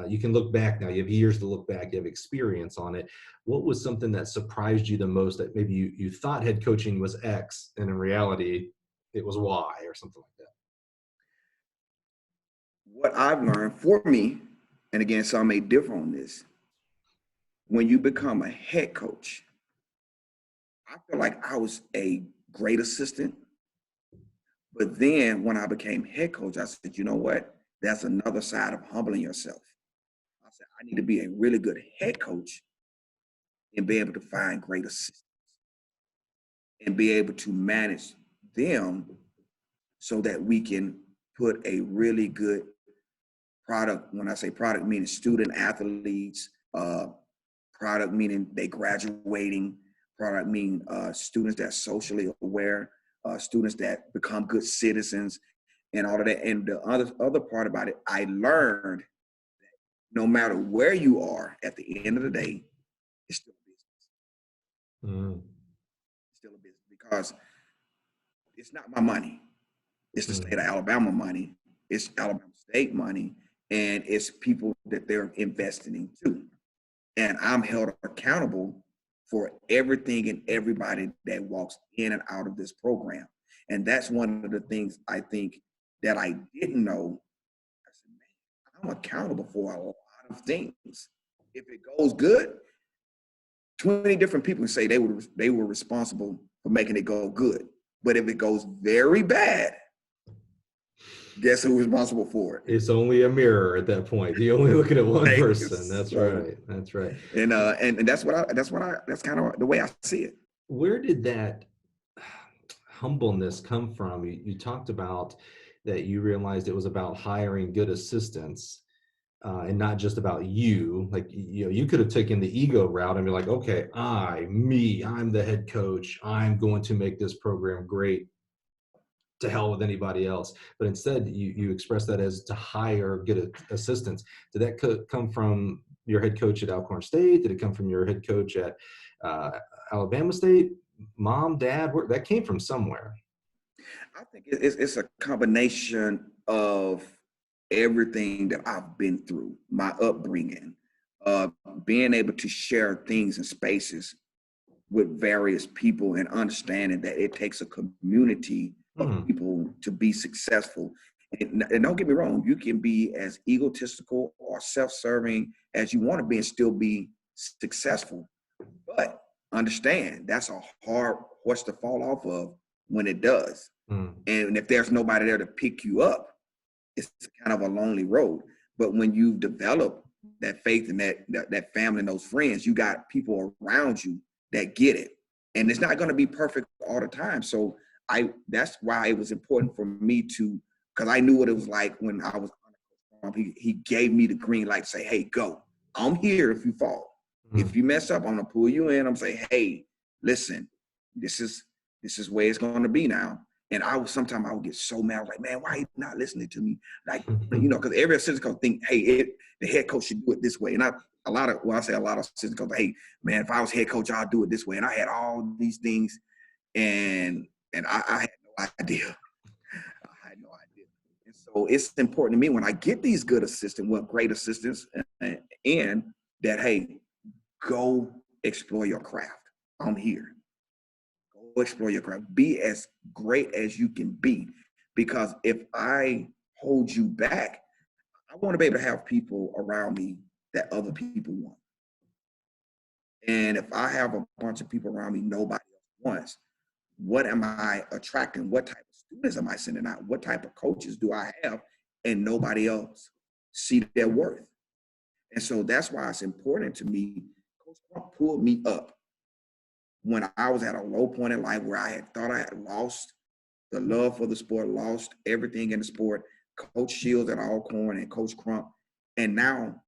you can look back now, you have years to look back, you have experience on it. What was something that surprised you the most, that maybe you thought head coaching was X, and in reality, it was Y or something like that? What I've learned for me, and again, some may differ on this, when you become a head coach, I feel like I was a great assistant. But then when I became head coach, I said, you know what? That's another side of humbling yourself. I said, I need to be a really good head coach and be able to find great assistants. and be able to manage them so that we can put a really good product. When I say product, meaning student athletes, product meaning they graduating, product meaning students that are socially aware, students that become good citizens, and all of that. And the other part about it, I learned no matter where you are, at the end of the day, it's still a business. Mm. It's still a business because it's not my money. It's the state of Alabama money. It's Alabama State money, and it's people that they're investing in too. And I'm held accountable for everything and everybody that walks in and out of this program. And that's one of the things I think that I didn't know. I said, man, I'm accountable for a lot of things. If it goes good, 20 different people say they were responsible for making it go good. But if it goes very bad, guess who's responsible for it? It's only a mirror at that point. You're only looking at one person. That's right. That's right. And that's kind of the way I see it. Where did that humbleness come from? You talked about that you realized it was about hiring good assistants, and not just about you. Like, you could have taken the ego route and be like, okay, I'm the head coach. I'm going to make this program great. To hell with anybody else. But instead, you express that as to hire good assistants. Did that come from your head coach at Alcorn State? Did it come from your head coach at Alabama State? Mom, dad? That came from somewhere. I think it's a combination of everything that I've been through, my upbringing, being able to share things and spaces with various people, and understanding that it takes a community of people to be successful. And don't get me wrong, you can be as egotistical or self-serving as you want to be and still be successful. But understand, that's a hard horse to fall off of when it does. And if there's nobody there to pick you up, it's kind of a lonely road. But when you develop that faith and that family and those friends, you got people around you that get it. And it's not going to be perfect all the time. So that's why it was important for me to, because I knew what it was like when I was on. He gave me the green light to say, hey, go. I'm here if you fall. If you mess up, I'm going to pull you in. I'm saying, hey, listen, this is where it's going to be now. And sometimes I would get so mad. I was like, man, why are you not listening to me? Like, because every assistant coach think, hey, the head coach should do it this way. And a lot of assistant coaches, hey, man, if I was head coach, I'll do it this way. And I had all these things, and I had no idea. I had no idea. And so it's important to me when I get these good assistants, great assistants, and that, hey, go explore your craft. I'm here. Go explore your craft. Be as great as you can be. Because if I hold you back, I want to be able to have people around me that other people want. And if I have a bunch of people around me nobody else wants, what am I attracting? What type of students am I sending out? What type of coaches do I have? And nobody else see their worth. And so that's why it's important to me. Coach Trump pulled me up when I was at a low point in life where I had thought I had lost the love for the sport, lost everything in the sport. Coach Shields at Alcorn and Coach Crump. And now,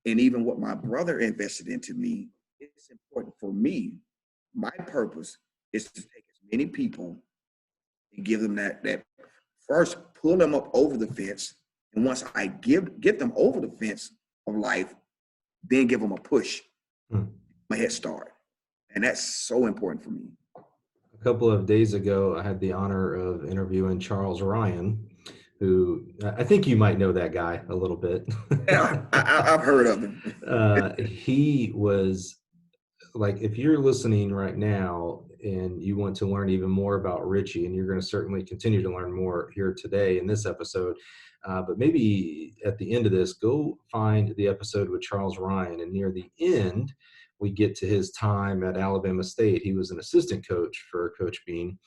and even what my brother invested into me, it's important for me. My purpose is to take as many people and give them that first, pull them up over the fence. And once I get them over the fence of life, then give them a push, a head start. And that's so important for me. A couple of days ago, I had the honor of interviewing Charles Ryan, who I think you might know that guy a little bit. Yeah, I've heard of him. He was like, if you're listening right now and you want to learn even more about Ritchie, and you're going to certainly continue to learn more here today in this episode, but maybe at the end of this, go find the episode with Charles Ryan. And near the end, we get to his time at Alabama State. He was an assistant coach for Coach Beene.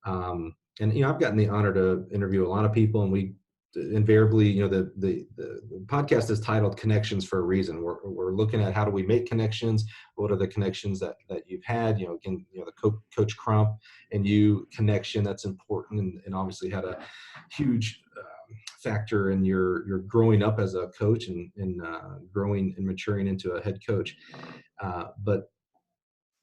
And, I've gotten the honor to interview a lot of people, and we invariably, the podcast is titled Connections for a reason. We're looking at how do we make connections? What are the connections that you've had? Again, the Coach Crump and you connection, that's important, and obviously had a huge factor in your growing up as a coach and growing and maturing into a head coach. But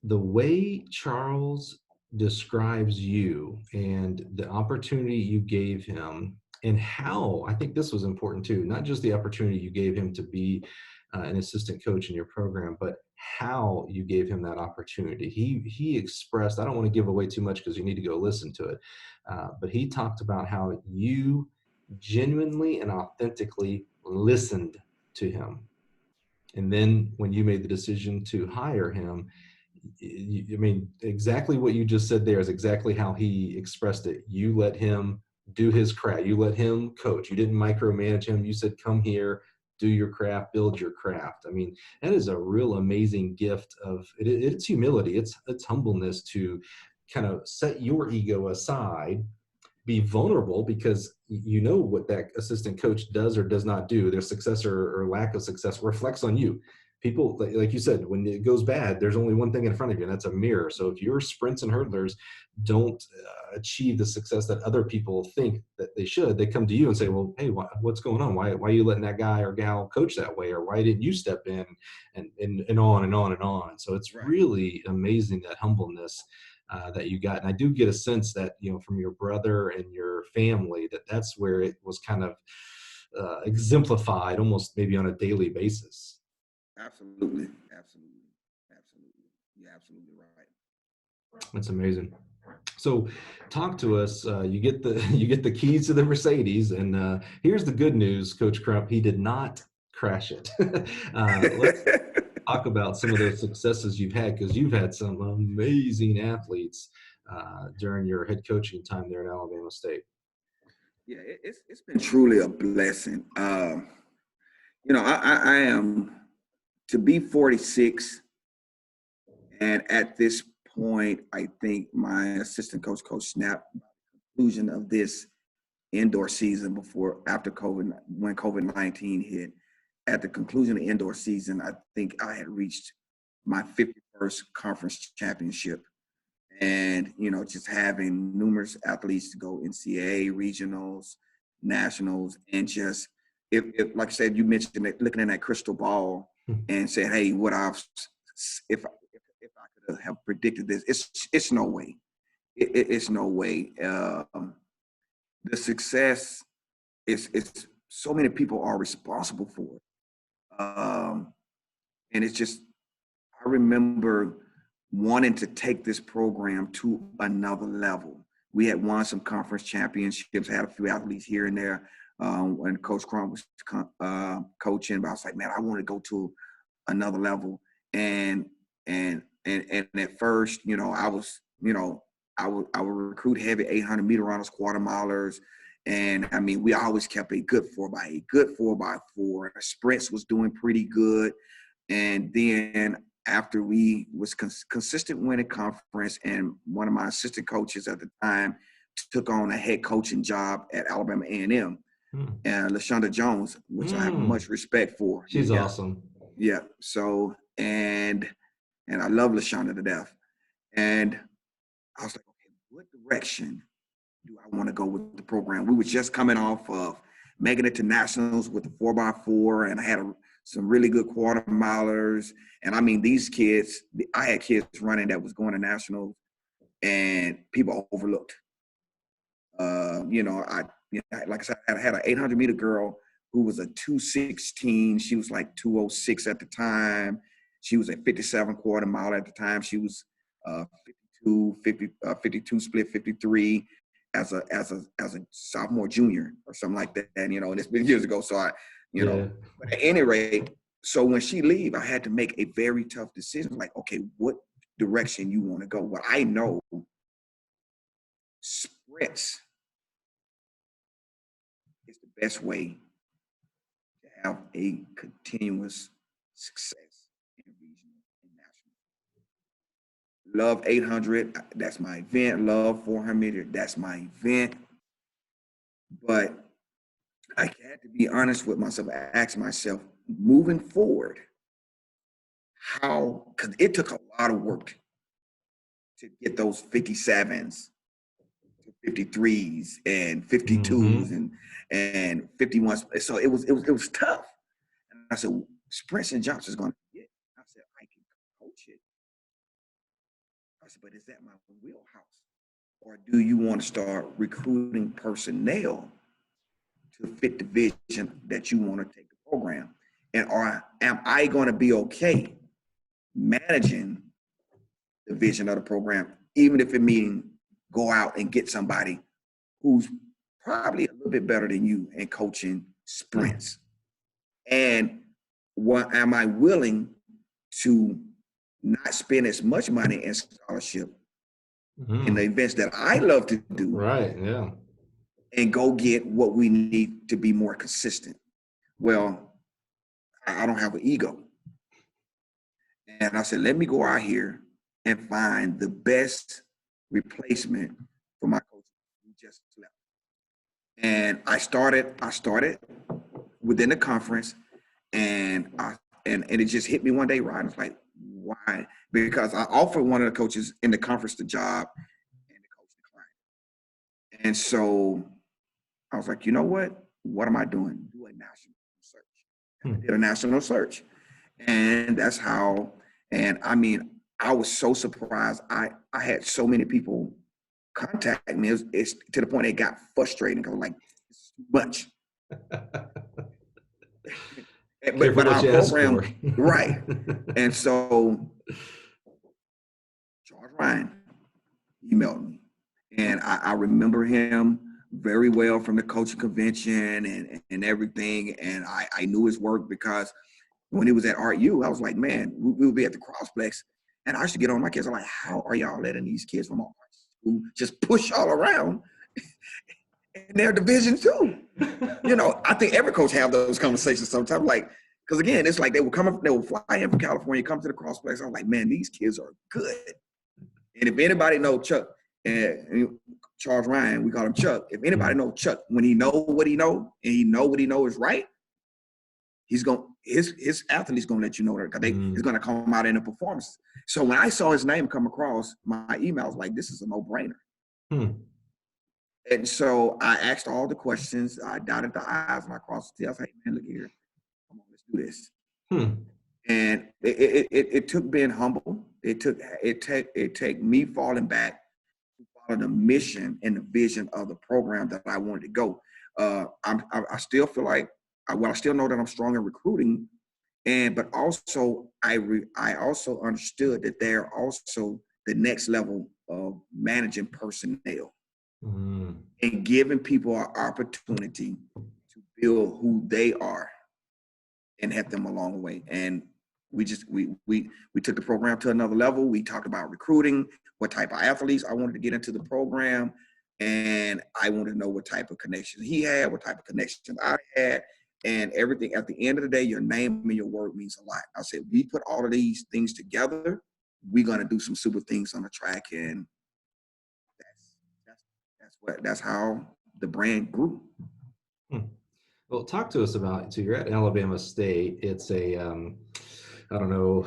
the way Charles describes you and the opportunity you gave him, and how, I think this was important too, not just the opportunity you gave him to be an assistant coach in your program, but how you gave him that opportunity. He expressed, I don't want to give away too much because you need to go listen to it, but he talked about how you genuinely and authentically listened to him. And then when you made the decision to hire him, I mean, exactly what you just said there is exactly how he expressed it. You let him do his craft. You let him coach. You didn't micromanage him. You said, come here, do your craft, build your craft. I mean, that is a real amazing gift of it. It's humility. It's humbleness to kind of set your ego aside, be vulnerable, because you know what that assistant coach does or does not do. Their success or lack of success reflects on you. People, like you said, when it goes bad, there's only one thing in front of you, and that's a mirror. So if your sprints and hurdlers don't achieve the success that other people think that they should, they come to you and say, well, hey, what's going on? Why are you letting that guy or gal coach that way? Or why didn't you step in? And on and on and on. So it's Right. really amazing, that humbleness that you got. And I do get a sense that, from your brother and your family, that's where it was kind of exemplified almost maybe on a daily basis. Absolutely. Absolutely. Absolutely. You're absolutely right. That's amazing. So talk to us. You get the you get the keys to the Mercedes, and here's the good news, Coach Crump. He did not crash it. Let's talk about some of those successes you've had, because you've had some amazing athletes during your head coaching time there at Alabama State. Yeah, it's been truly a blessing. I am to be 46, and at this point, I think my assistant coach, Coach Snap, conclusion of this indoor season after COVID, when COVID-19 hit, at the conclusion of the indoor season, I think I had reached my 51st conference championship. And, just having numerous athletes to go NCAA, regionals, nationals, and just, if like I said, you mentioned it, looking in that crystal ball and said, hey, if I could have predicted this, it's no way. It's no way. The success is so many people are responsible for it. And it's just, I remember wanting to take this program to another level. We had won some conference championships, had a few athletes here and there when Coach Crum was coaching. But I was like, man, I want to go to another level. And at first, I would recruit heavy 800-meter runners, quarter milers. And I mean, we always kept a good 4x8, good 4x4. Sprints was doing pretty good. And then after we was consistent winning conference, and one of my assistant coaches at the time took on a head coaching job at Alabama A&M, and LaShonda Jones, which I have much respect for. She's awesome. Yeah. So, and I love LaShonda to death. And I was like, okay, what direction do I want to go with the program? We were just coming off of making it to nationals with the 4x4, and I had some really good quarter milers. And I mean, these kids, I had kids running that was going to nationals, and people overlooked. Like I said, I had an 800-meter girl who was a 216. She was like 206 at the time. She was a 57 quarter mile at the time. She was 52 split 53 as a sophomore, junior, or something like that. And it's been years ago. So but at any rate, so when she leave, I had to make a very tough decision. Like, okay, what direction you want to go? Well, I know sprints is the best way to have a continuous success in regional and national. Love 800, that's my event. Love 400 meter, that's my event. But I had to be honest with myself. I asked myself, moving forward, how, because it took a lot of work to get those 57s, 53s, and 52s, Mm-hmm. and 51s. So it was tough. And I said, sprints and jumps is going to get. I said, I can coach it. I said, but is that my wheelhouse? Or do you want to start recruiting personnel to fit the vision that you want to take the program? And am I going to be okay managing the vision of the program, even if it means go out and get somebody who's probably a little bit better than you in coaching Yeah. sprints? And what am I willing to not spend as much money in scholarship in the Mm. events that I love to do Right. Yeah. and go get what we need to be more consistent? Well, I don't have an ego. And I said, let me go out here and find the best replacement for my coach who just left. And I started within the conference, and and it just hit me one day, right? It's like, why? Because I offered one of the coaches in the conference the job, and the coach declined. And so I was like, you know what? What am I doing? Do a national search. And I Hmm. did a national search. And that's how, and I mean, I was so surprised. I had so many people contact me. It's to the point it got frustrating because I'm like, it's too much. Careful But what our you ask for. program, right. And so Charles Ryan emailed me. And I remember him very well from the coaching convention and everything. And I knew his work because when he was at RU, I was like, man, we would be at the Crossplex. And I used to get on my kids. I'm like, how are y'all letting these kids from our school just push all around in their division too? You know, I think every coach have those conversations sometimes. Like, because again, it's like they would fly in from California, come to the Crossplex. I was like, man, these kids are good. And if anybody know Chuck and Charles Ryan, we call him Chuck. If anybody Hmm. know Chuck, when he know what he know and he know what he know is right, he's going his athlete's gonna let you know that because Hmm. he's gonna come out in the performance. So when I saw his name come across my emails, like this is a no-brainer. Hmm. And so I asked all the questions, I dotted the I's and I crossed the T's. Hey man, look here, come on, let's do this. Hmm. And it took being humble. It take me falling back to follow the mission and the vision of the program that I wanted to go. I still feel like I still know that I'm strong in recruiting, but also I also understood that they're also the next level of managing personnel Hmm. and giving people an opportunity to build who they are and help them along the way. And we took the program to another level. We talked about recruiting, what type of athletes I wanted to get into the program, and I wanted to know what type of connections he had, what type of connections I had, and everything. At the end of the day, your name and your word means a lot. I said, we put all of these things together, we're gonna do some super things on the track, and that's that's how the brand grew. Hmm. Well, talk to us about. So you're at Alabama State. It's a, I don't know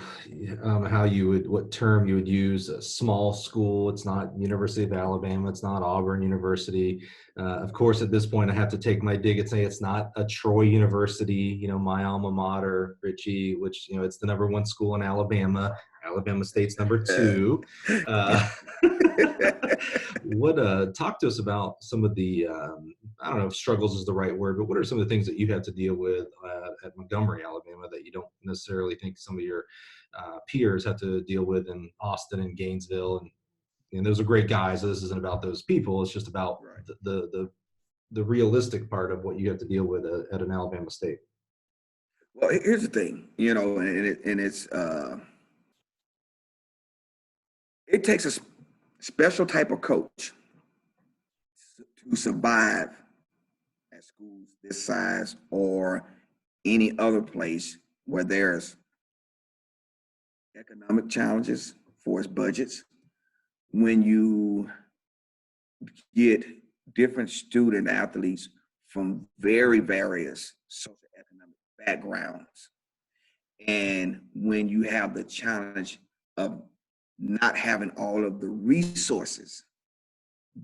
how you would, what term you would use. A small school. It's not University of Alabama. It's not Auburn University. Of course, at this point, I have to take my dig and say it's not a Troy University. You know, my alma mater, Ritchie, which it's the number one school in Alabama. Alabama State's number two. Uh, what talk to us about some of the I don't know if struggles is the right word, but what are some of the things that you had to deal with at Montgomery, Alabama, that you don't necessarily think some of your peers had to deal with in Austin and Gainesville? And those are great guys. So this isn't about those people. It's just about Right. the realistic part of what you have to deal with at an Alabama State. Well, here's the thing, and it's it takes a special type of coach to survive at schools this size or any other place where there's economic challenges for its budgets. When you get different student athletes from very various socioeconomic backgrounds. And when you have the challenge of not having all of the resources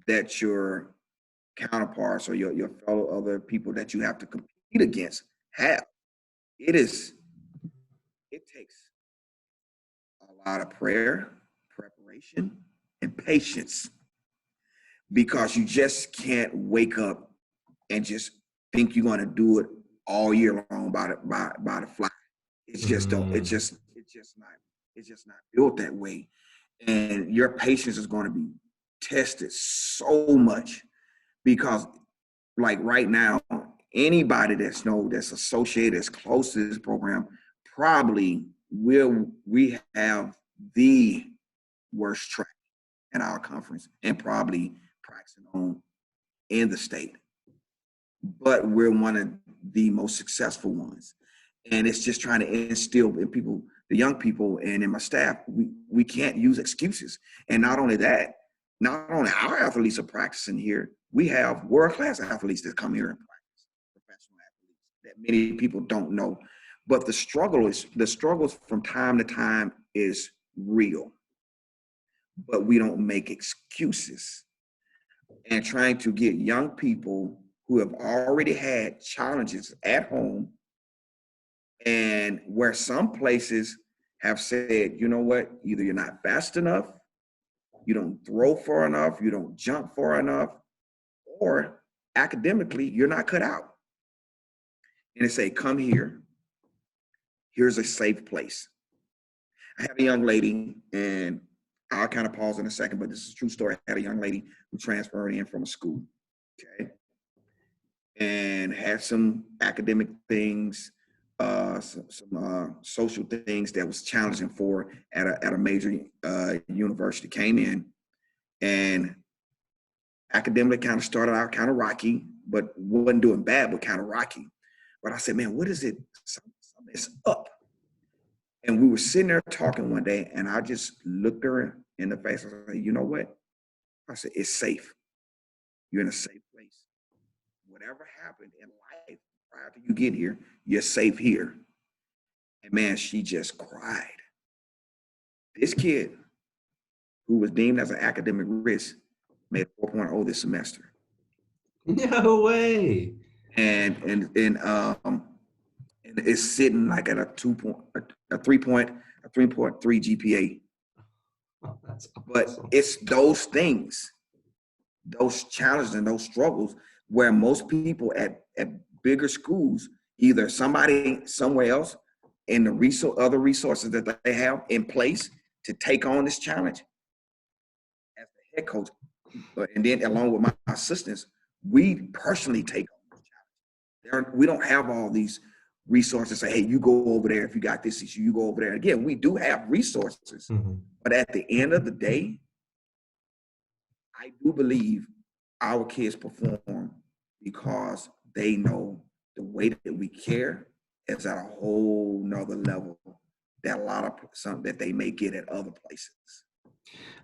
that your counterparts or your fellow other people that you have to compete against have, it takes a lot of prayer, preparation, and patience, because you just can't wake up and just think you're going to do it all year long by the fly. It's just don't. It's just not built that way, and your patience is going to be tested so much, because like right now, anybody that's associated, that's close to this program, probably we have the worst track in our conference, and probably practicing on in the state. But we're one of the most successful ones. And it's just trying to instill in people, the young people and in my staff, we can't use excuses. And not only that, not only our athletes are practicing here, we have world-class athletes that come here and practice, professional athletes that many people don't know. But the struggles from time to time is real. But we don't make excuses. And trying to get young people who have already had challenges at home, and where some places have said, you know what, either you're not fast enough, you don't throw far enough, you don't jump far enough, or academically, you're not cut out. And they say, come here, here's a safe place. I had a young lady, and I'll kind of pause in a second, but this is a true story. I had a young lady who transferred in from a school, okay, and had some academic things, some social things that was challenging for at a major university. Came in, and academically kind of started out kind of rocky, but wasn't doing bad, but kind of rocky. But I said, man, what is it? Something's up. And we were sitting there talking one day, and I just looked her in the face. I said, you know what? I said, it's safe. You're in a safe place. Whatever happened in life prior to you get here, you're safe here. And man, she just cried. This kid, who was deemed as an academic risk, made a 4.0 this semester. No way. And it's sitting like at a 3.3 GPA. Oh, that's awesome. But it's those things, those challenges and those struggles, where most people at bigger schools, either somebody somewhere else in the other resources that they have in place to take on this challenge as the head coach, and then along with my assistants, we personally take on this challenge. We don't have all these resources. Say, hey, you go over there if you got this issue. You go over there. Again, we do have resources, but at the end of the day, I do believe our kids perform because they know the way that we care is at a whole nother level that that they may get at other places.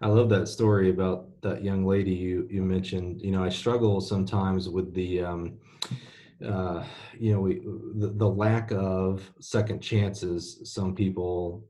I love that story about that young lady you mentioned. You know, I struggle sometimes with the the lack of second chances. Some people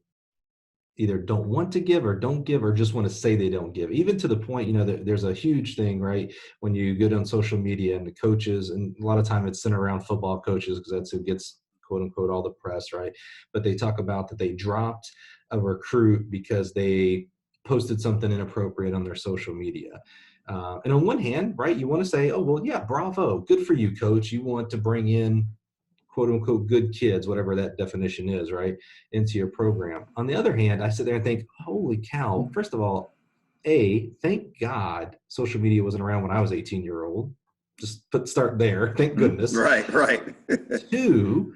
either don't want to give or don't give, or just want to say they don't give, even to the point, you know, there's a huge thing, right? When you get on social media and the coaches, and a lot of time it's centered around football coaches because that's who gets quote unquote all the press, right? But they talk about that they dropped a recruit because they posted something inappropriate on their social media. And on one hand, right, you want to say, oh, well, yeah, bravo, good for you, coach. You want to bring in quote unquote good kids, whatever that definition is, right, into your program. On the other hand, I sit there and think, holy cow, first of all, thank God social media wasn't around when I was 18-year-old. Just start there. Thank goodness. Right. Two,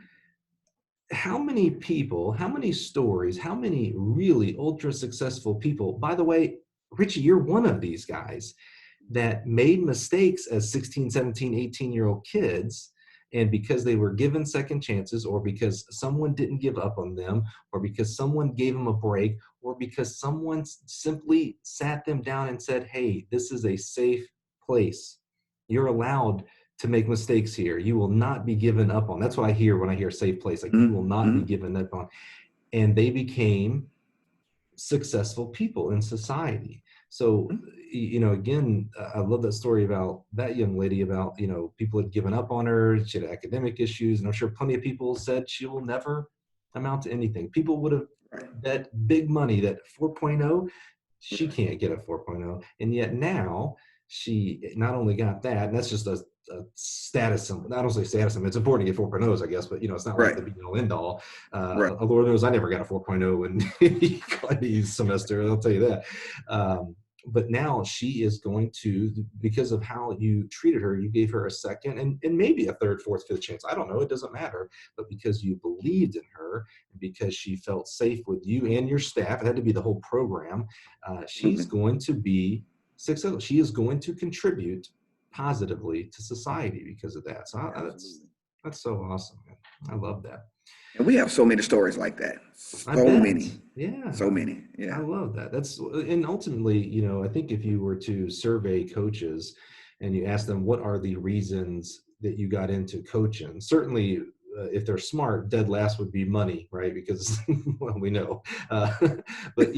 how many people, how many stories, how many really ultra successful people, by the way, Ritchie, you're one of these guys that made mistakes as 16, 17, 18-year-old kids. And because they were given second chances, or because someone didn't give up on them, or because someone gave them a break, or because someone simply sat them down and said, hey, this is a safe place. You're allowed to make mistakes here. You will not be given up on. That's what I hear when I hear safe place. Like, you will not be given up on. And they became successful people in society. So, again, I love that story about that young lady, about, people had given up on her. She had academic issues. And I'm sure plenty of people said she will never amount to anything. People would have bet big money that 4.0, she can't get a 4.0. And yet now she not only got that, and that's just a status symbol. I don't say status symbol. It's important to get 4.0s, I guess, but it's not like the be all end all. Lord knows I never got a 4.0 in the semester. I'll tell you that. But now she is going to, because of how you treated her, you gave her a second and maybe a third, fourth, fifth chance. I don't know. It doesn't matter. But because you believed in her, and because she felt safe with you and your staff, it had to be the whole program. She's going to be successful. She is going to contribute positively to society because of that. So that's so awesome, man. I love that. And we have so many stories like that. So many. Yeah. So many. Yeah. I love that. And ultimately, I think if you were to survey coaches and you ask them, what are the reasons that you got into coaching? Certainly, if they're smart, dead last would be money, right? Because, well, we know. But,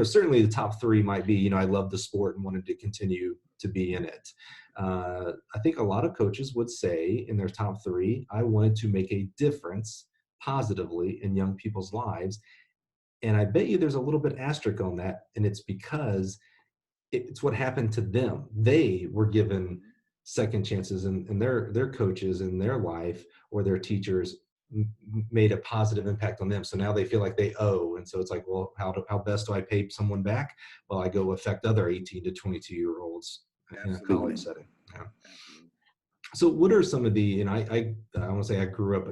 certainly the top three might be, I love the sport and wanted to continue to be in it. I think a lot of coaches would say in their top three, I wanted to make a difference positively in young people's lives. And I bet you there's a little bit asterisk on that. And it's because it's what happened to them. They were given second chances, and their coaches in their life or their teachers made a positive impact on them. So now they feel like they owe. And so it's like, well, how best do I pay someone back? Well, I go affect other 18 to 22-year-olds in a college setting. Yeah. So what are some of the, and I want to say I grew up,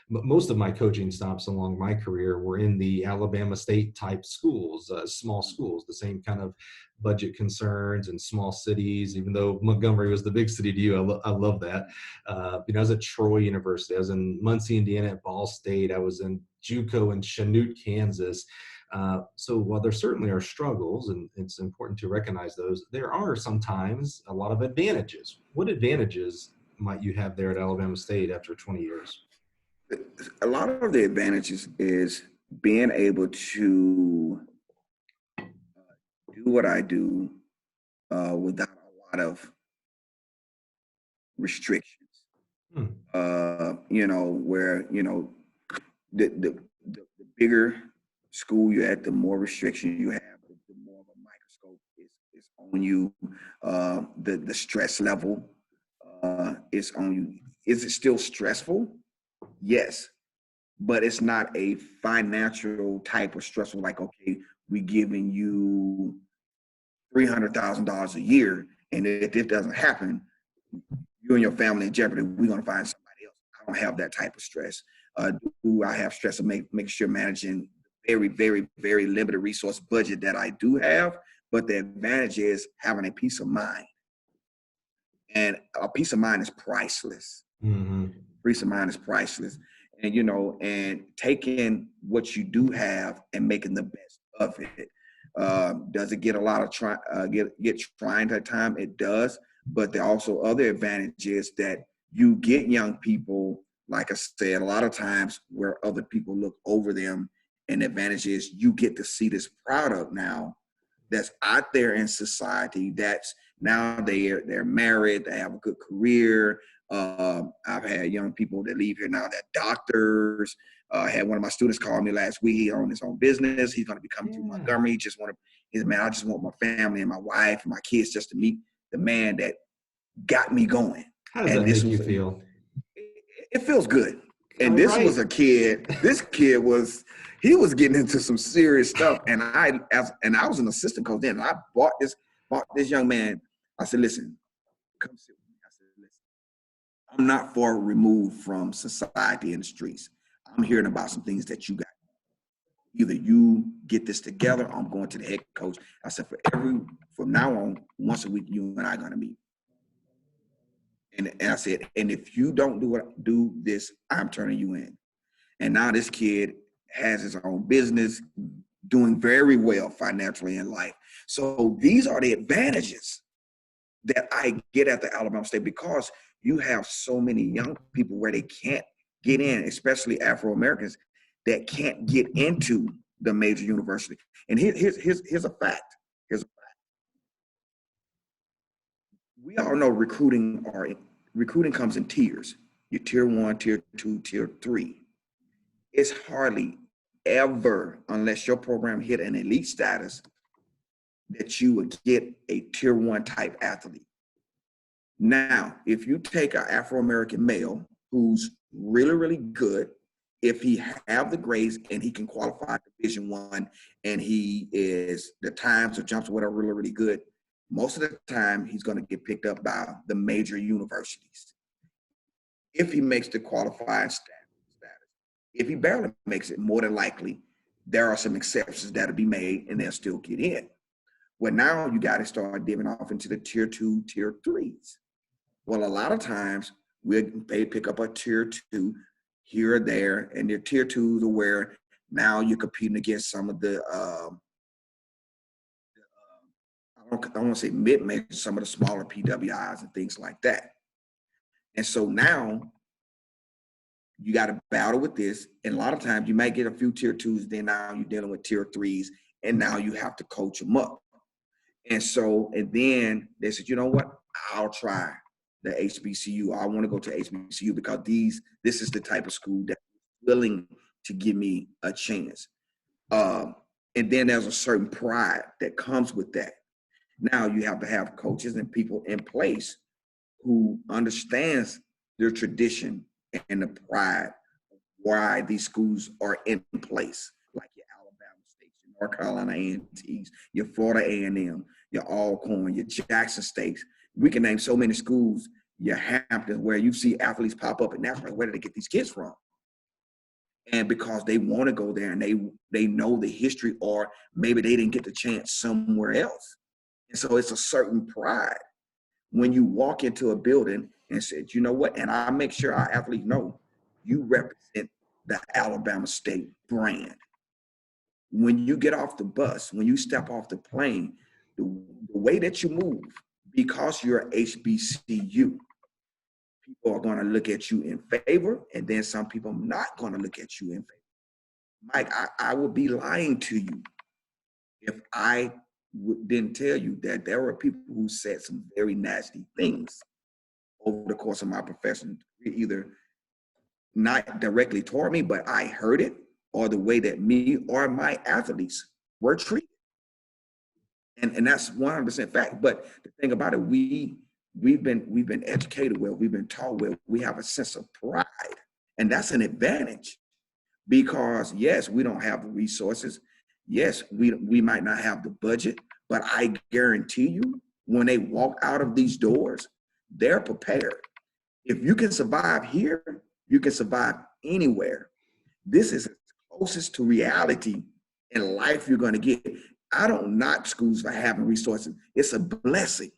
most of my coaching stops along my career were in the Alabama State type schools, small schools, the same kind of budget concerns and small cities, even though Montgomery was the big city to you. I love that. I was at Troy University. I was in Muncie, Indiana at Ball State. I was in JUCO in Chanute, Kansas. So while there certainly are struggles, and it's important to recognize those, there are sometimes a lot of advantages. What advantages might you have there at Alabama State after 20 years? A lot of the advantages is being able to do what I do without a lot of restrictions. Where, the bigger school you're at, the more restriction you have, the more of a microscope is on you. The stress level is on you. Is it still stressful? Yes, but it's not a financial type of stressful, like, okay, we're giving you $300,000 a year, and if it doesn't happen, you and your family in jeopardy, we're going to find somebody else. I don't have that type of stress. Do I have stress of making sure managing very, very, very limited resource budget that I do have? But the advantage is having a peace of mind. And a peace of mind is priceless. Peace of mind is priceless. And, and taking what you do have and making the best of it. Does it get a lot of get trying at time? It does. But there are also other advantages that you get young people, like I said, a lot of times where other people look over them. And the advantage is you get to see this product now that's out there in society. That's now they're married, they have a good career. I've had young people that leave here now, that doctors. I had one of my students call me last week. He owned his own business. He's going to be coming to Montgomery. I just want my family and my wife and my kids just to meet the man that got me going. How does that make you feel? It feels good. And this was a kid. This kid was getting into some serious stuff. And I was an assistant coach then. And I bought this young man. I said, listen, come sit with me. I said, listen, I'm not far removed from society and the streets. I'm hearing about some things that you got. Either you get this together, or I'm going to the head coach. I said, from now on, once a week, you and I are going to meet. And I said, and if you don't do this, I'm turning you in. And now this kid has his own business, doing very well financially in life. So these are the advantages that I get at the Alabama State, because you have so many young people where they can't get in, especially Afro-Americans that can't get into the major university. And here's a fact. We all know recruiting comes in tiers. Your tier 1, tier 2, tier 3. It's hardly ever, unless your program hit an elite status, that you would get a tier 1 type athlete. Now, if you take an Afro-American male who's really, really good, if he have the grades and he can qualify Division 1, and he is the times or jumps or whatever really, really good, most of the time he's going to get picked up by the major universities. If he makes the qualifying status. If he barely makes it, more than likely, there are some exceptions that'll be made and they'll still get in. Well, now you got to start diving off into the tier 2, tier 3s. Well, a lot of times they pick up a tier 2 here or there, and your tier 2s are where now you're competing against some of the, I don't want to say mid-major, some of the smaller PWIs and things like that. And so now you got to battle with this. And a lot of times you might get a few tier 2s, then now you're dealing with tier 3s, and now you have to coach them up. And so, and then they said, you know what? I'll try the HBCU. I want to go to HBCU because this is the type of school that's willing to give me a chance. And then there's a certain pride that comes with that. Now you have to have coaches and people in place who understands their tradition and the pride of why these schools are in place, like your Alabama State, your North Carolina A&Ts, your Florida A&M, your Alcorn, your Jackson States. We can name so many schools, your Hampton, where you see athletes pop up, and that's like, where did they get these kids from? And because they want to go there, and they know the history, or maybe they didn't get the chance somewhere else. And so it's a certain pride when you walk into a building and said, you know what? And I make sure our athletes know you represent the Alabama State brand. When you get off the bus, when you step off the plane, the way that you move, because you're HBCU, people are going to look at you in favor, and then some people are not going to look at you in favor. Mike, I would be lying to you if I didn't tell you that there were people who said some very nasty things over the course of my profession, either not directly toward me, but I heard it, or the way that me or my athletes were treated. And that's 100% fact. But the thing about it, we've been educated well, we've been taught well, we have a sense of pride. And that's an advantage, because yes, we don't have the resources. Yes, we might not have the budget, but I guarantee you, when they walk out of these doors, they're prepared. If you can survive here, you can survive anywhere. This is closest to reality in life you're going to get. I don't knock schools for having resources. It's a blessing.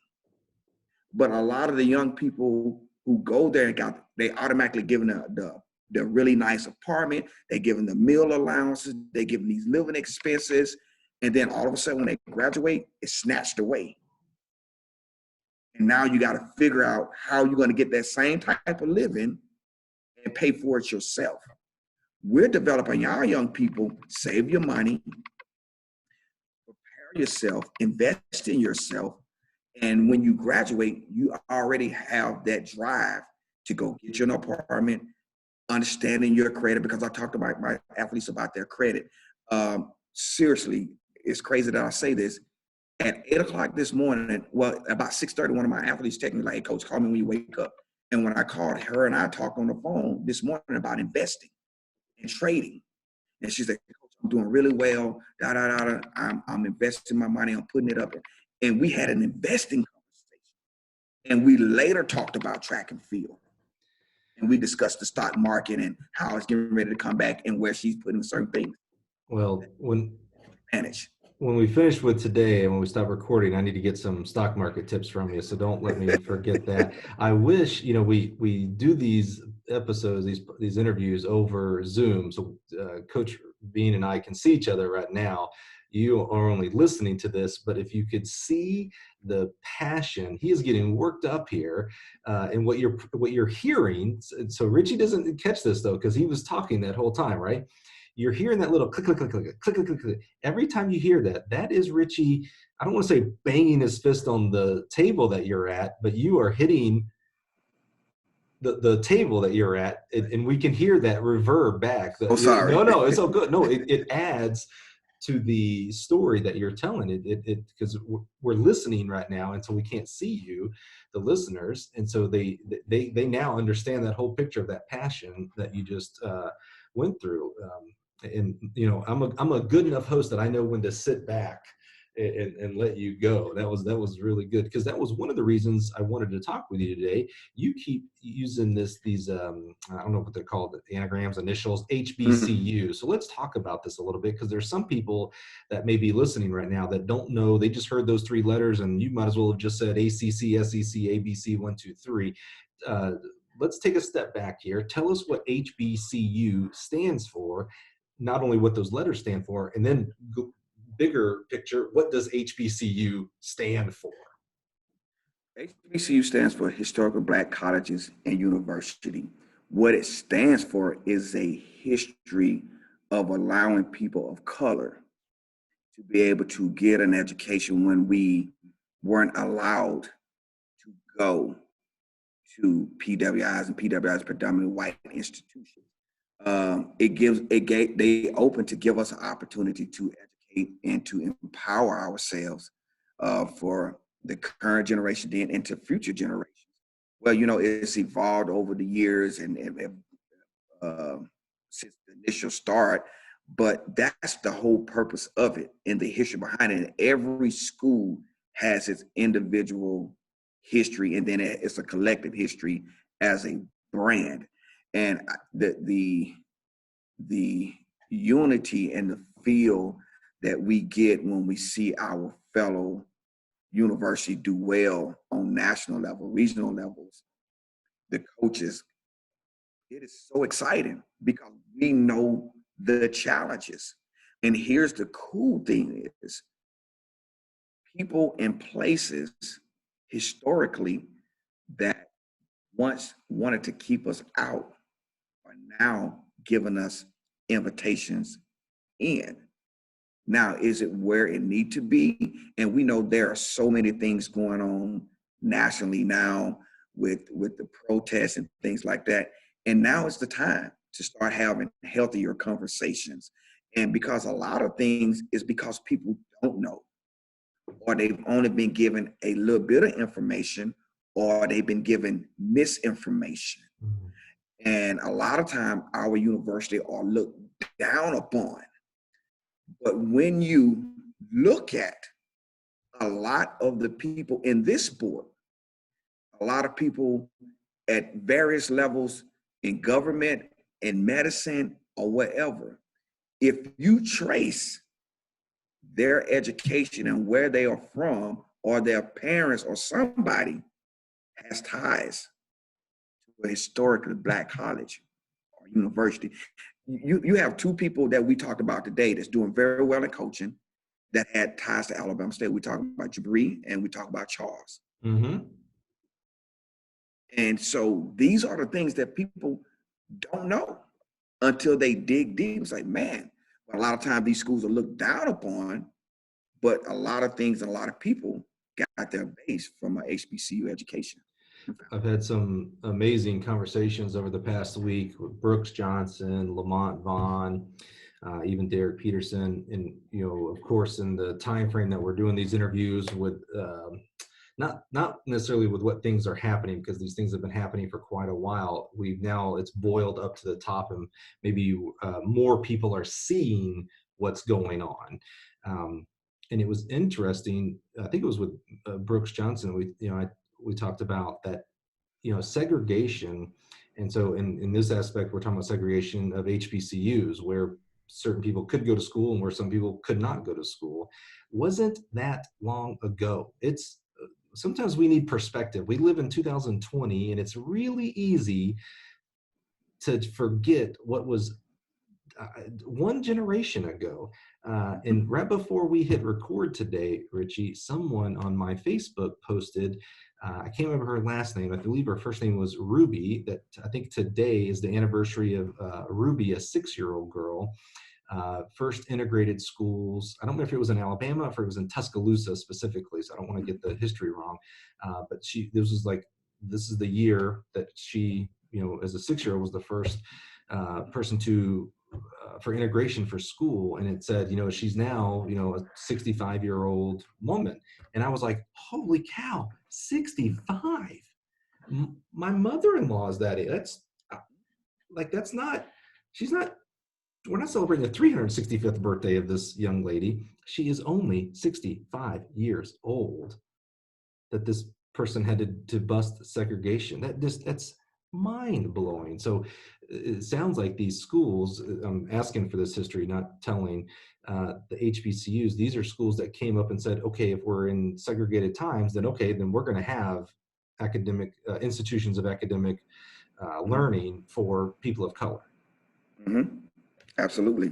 But a lot of the young people who go there, they automatically given the really nice apartment, they given the meal allowances, they given these living expenses, and then all of a sudden when they graduate, it's snatched away. And now you got to figure out how you're going to get that same type of living and pay for it yourself. We're developing our young people, save your money, prepare yourself, invest in yourself. And when you graduate, you already have that drive to go get you an apartment, understanding your credit, because I talked about my athletes about their credit. Seriously, it's crazy that I say this. At 8 o'clock this morning, well, about 6:30, one of my athletes texted me like, hey, coach, call me when you wake up. And when I called her, and I talked on the phone this morning about investing and trading. And she said, coach, I'm doing really well, I'm investing my money, I'm putting it up. And we had an investing conversation. And we later talked about track and field. And we discussed the stock market and how it's getting ready to come back and where she's putting certain things. Well, when Manage. When we finish with today and when we stop recording, I need to get some stock market tips from you. So don't let me forget that. I wish, we do these episodes, these interviews over Zoom. So Coach Beene and I can see each other right now. you are only listening to this, but if you could see the passion, he is getting worked up here, and what you're hearing. So Ritchie doesn't catch this though, because he was talking that whole time, right? You're hearing that little click, click, click, click, click, click, click, click. Every time you hear that, that is Ritchie. I don't want to say banging his fist on the table that you're at, but you are hitting the table that you're at, and we can hear that reverb back. Oh, sorry. No, it's all good. No, it adds to the story that you're telling. It because we're listening right now, and so we can't see you, the listeners, and so they now understand that whole picture of that passion that you just went through. And I'm a good enough host that I know when to sit back and let you go. That was really good, because that was one of the reasons I wanted to talk with you today. You keep using these I don't know what they're called, the anagrams, initials, HBCU. So let's talk about this a little bit, because there's some people that may be listening right now that don't know. They just heard those three letters, and you might as well have just said ACC, SEC, ABC, 1, 2, 3. Let's take a step back here. Tell us what HBCU stands for, not only what those letters stand for, and then bigger picture, what does HBCU stand for? HBCU stands for Historical Black Colleges and University. What it stands for is a history of allowing people of color to be able to get an education when we weren't allowed to go to PWIs, and PWIs predominantly white institutions. They open to give us an opportunity to educate and to empower ourselves for the current generation then into future generations. Well, it's evolved over the years and since the initial start, but that's the whole purpose of it and the history behind it. And every school has its individual history, and then it's a collective history as a brand. And the unity and the feel that we get when we see our fellow university do well on national level, regional levels, the coaches, it is so exciting because we know the challenges. And here's the cool thing is, people in places historically that once wanted to keep us out are now giving us invitations in. Now, is it where it need to be? And we know there are so many things going on nationally now with the protests and things like that. And now is the time to start having healthier conversations. And because a lot of things is because people don't know, or they've only been given a little bit of information, or they've been given misinformation. Mm-hmm. And a lot of time our university are looked down upon. But when you look at a lot of the people in this sport, a lot of people at various levels in government, in medicine, or whatever, if you trace their education and where they are from, or their parents or somebody has ties to a historically Black college or university. You have two people that we talked about today that's doing very well in coaching that had ties to Alabama State. We talk about Jabri and we talk about Charles. Mm-hmm. And so these are the things that people don't know until they dig deep. It's like, man, a lot of times these schools are looked down upon, but a lot of things and a lot of people got their base from an HBCU education. I've had some amazing conversations over the past week with Brooks Johnson, Lamont Vaughn, even Derek Peterson, and of course, in the time frame that we're doing these interviews with, not necessarily with what things are happening, because these things have been happening for quite a while. It's boiled up to the top, and maybe more people are seeing what's going on. And it was interesting. I think it was with Brooks Johnson. We talked about that, segregation. And so in this aspect, we're talking about segregation of HBCUs, where certain people could go to school and where some people could not go to school. Wasn't that long ago. Sometimes we need perspective. We live in 2020, and it's really easy to forget what was one generation ago. And right before we hit record today, Ritchie, someone on my Facebook posted, I can't remember her last name. I believe her first name was Ruby. That I think today is the anniversary of Ruby, a 6-year-old girl. First integrated schools. I don't know if it was in Alabama or if it was in Tuscaloosa specifically, so I don't want to get the history wrong. But this is the year that she, as a 6-year-old, was the first person to for integration for school. And it said, she's now, a 65-year-old woman. And I was like, holy cow, 65. My mother-in-law is that age. That's not, she's not, we're not celebrating the 365th birthday of this young lady. She is only 65 years old that this person had to bust segregation. That's mind blowing. So it sounds like these schools, I'm asking for this history, not telling, the HBCUs, these are schools that came up and said, okay, if we're in segregated times, then we're going to have academic institutions of academic learning for people of color. Mm-hmm. Absolutely.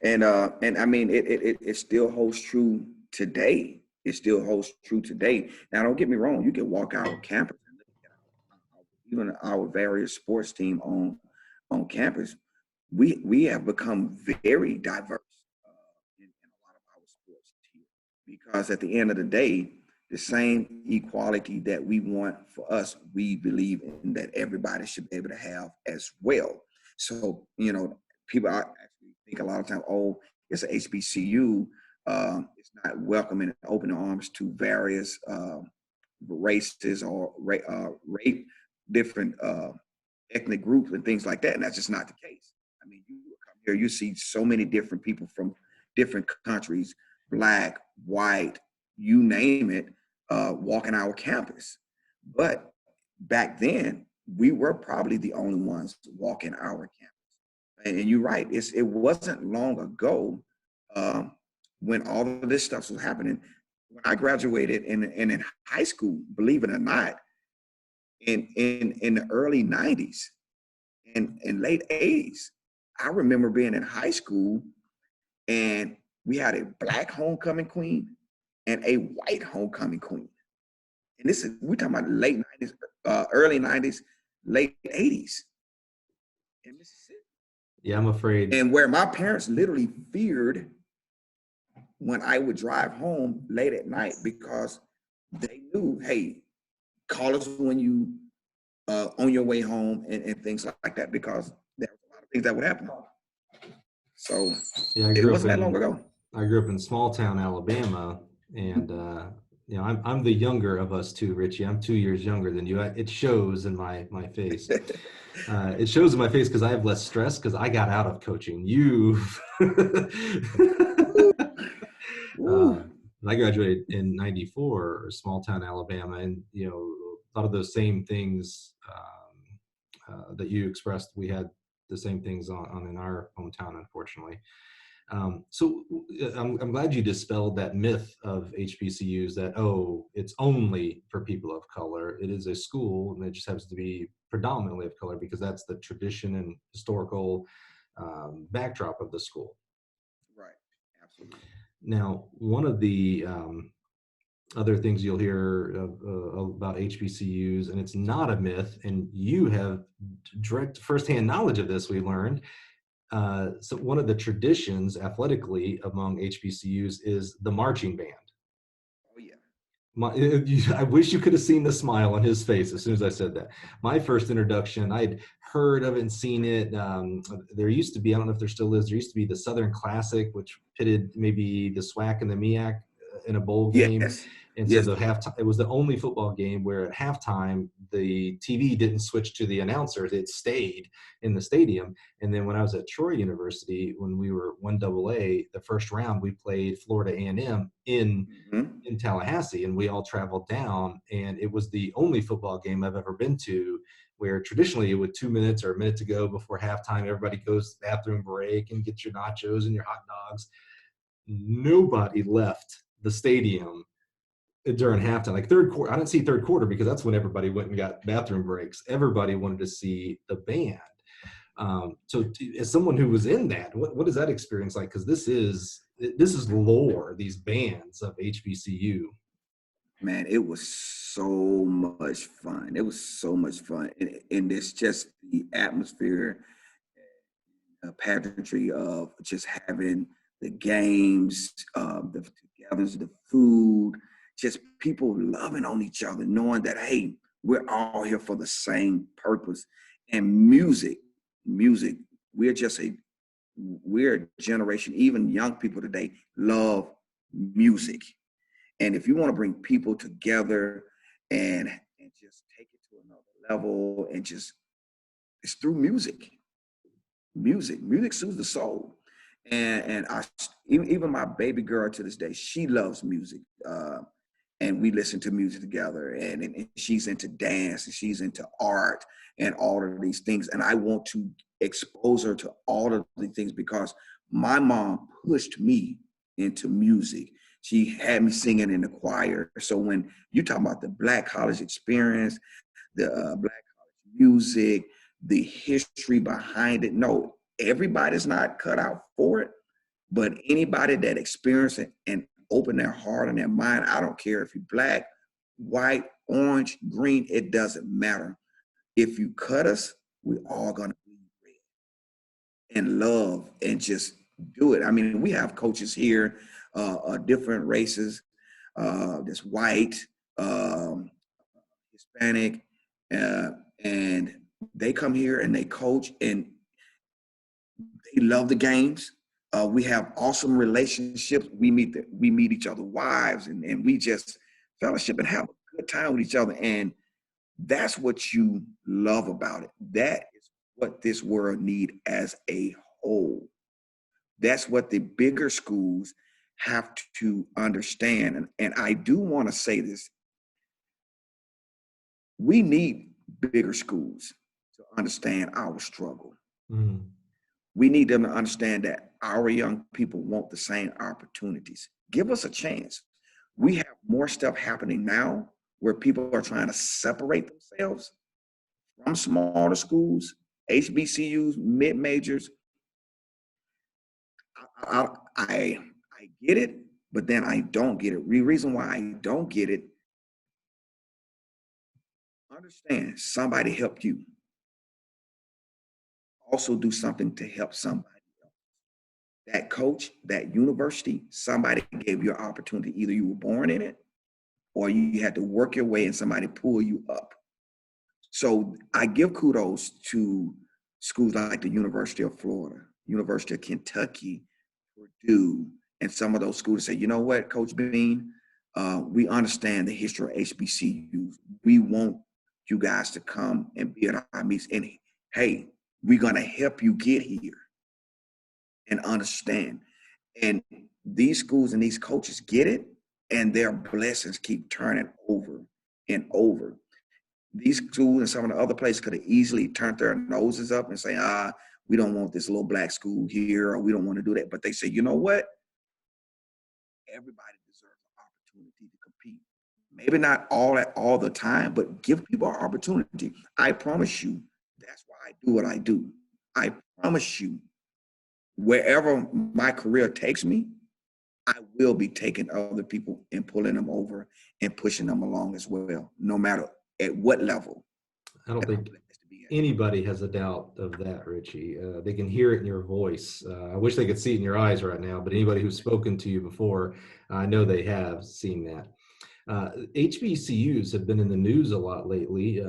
And I mean, it still holds true today. It still holds true today. Now, don't get me wrong. You can walk out on campus and look at even our various sports team on campus. We have become very diverse in a lot of our sports here, because at the end of the day, the same equality that we want for us, we believe in that everybody should be able to have as well. So, people actually think a lot of times, oh, it's an HBCU. It's not welcoming and open arms to various races or rape different ethnic groups and things like that. And that's just not the case. I mean, you come here, you see so many different people from different countries, black, white, you name it, walking our campus. But back then, we were probably the only ones walking our campus. And you're right, it wasn't long ago when all of this stuff was happening. When I graduated and in high school, believe it or not, in the early 90s and late 80s, I remember being in high school and we had a black homecoming queen and a white homecoming queen. And we're talking about late 90s, early 90s, late 80s in Mississippi. Yeah, I'm afraid. And where my parents literally feared when I would drive home late at night, because they knew, hey, call us when you on your way home and things like that, because there was a lot of things that would happen. So yeah, it wasn't that long ago. I grew up in small town Alabama, and I'm the younger of us too, Ritchie. I'm 2 years younger than you. It shows in my face. It shows in my face because I have less stress because I got out of coaching. I graduated in '94, small town Alabama, and a lot of those same things that you expressed, we had the same things on in our hometown, unfortunately. So I'm glad you dispelled that myth of HBCUs that, it's only for people of color. It is a school, and it just happens to be predominantly of color because that's the tradition and historical backdrop of the school. Right. Absolutely. Now, one of the other things you'll hear about HBCUs, and it's not a myth, and you have direct firsthand knowledge of this, we learned. So one of the traditions athletically among HBCUs is the marching band. Oh yeah. I wish you could have seen the smile on his face as soon as I said that. My first introduction, I'd heard of it and seen it. There used to be, I don't know if there still is, there used to be the Southern Classic, which pitted maybe the SWAC and the MEAC in a bowl game. Yes. And so it was the only football game where at halftime, the TV didn't switch to the announcers. It stayed in the stadium. And then when I was at Troy University, when we were 1AA, the first round, we played Florida A&M in Tallahassee, and we all traveled down. And it was the only football game I've ever been to where traditionally with 2 minutes or a minute to go before halftime, everybody goes to the bathroom break and gets your nachos and your hot dogs. Nobody left the stadium during halftime, like third quarter. I didn't see third quarter because that's when everybody went and got bathroom breaks. Everybody wanted to see the band. So as someone who was in that, what is that experience like? Because this is this is lore, these bands of HBCU. Man, it was so much fun. It was so much fun. And it's just the atmosphere, pageantry of just having the games, the togetherness, the food, just people loving on each other, knowing that, hey, we're all here for the same purpose. And music, we're just we're a generation, even young people today love music. And if you want to bring people together and just take it to another level and just, it's through music. Music soothes the soul. And I, even my baby girl to this day, she loves music. And we listen to music together, and she's into dance and she's into art and all of these things. And I want to expose her to all of these things because my mom pushed me into music. She had me singing in the choir. So when you talk about the Black college experience, the Black college music, the history behind it, no, everybody's not cut out for it, but anybody that experienced it and open their heart and their mind, I don't care if you're Black, white, orange, green, it doesn't matter. If you cut us, we're all gonna bleed red and love and just do it. I mean, we have coaches here, different races, there's white, Hispanic, uh, and they come here and they coach and they love the games. We have awesome relationships. We meet each other's wives, and we just fellowship and have a good time with each other. And that's what you love about it. That is what this world need as a whole. That's what the bigger schools have to understand. And I do want to say this. We need bigger schools to understand our struggle. Mm. We need them to understand that our young people want the same opportunities. Give us a chance. We have more stuff happening now where people are trying to separate themselves from smaller schools, HBCUs, mid-majors. I get it, but then I don't get it. The reason why I don't get it, understand somebody helped you. Also do something to help somebody. That coach, that university, somebody gave you an opportunity. Either you were born in it or you had to work your way and somebody pull you up. So I give kudos to schools like the University of Florida, University of Kentucky, Purdue, and some of those schools say, you know what, Coach Beene, we understand the history of HBCUs. We want you guys to come and be at our meets. And hey, we're going to help you get here and understand. And these schools and these coaches get it, and their blessings keep turning over and over. These schools and some of the other places could have easily turned their noses up and say, we don't want this little Black school here, or we don't want to do that. But they say, you know what? Everybody deserves an opportunity to compete. Maybe not all the time, but give people an opportunity. I promise you, that's why I do what I do. I promise you, wherever my career takes me, I will be taking other people and pulling them over and pushing them along as well, no matter at what level. I don't think anybody has a doubt of that, Ritchie. They can hear it in your voice. I wish they could see it in your eyes right now, but anybody who's spoken to you before, I know they have seen that. HBCUs have been in the news a lot lately,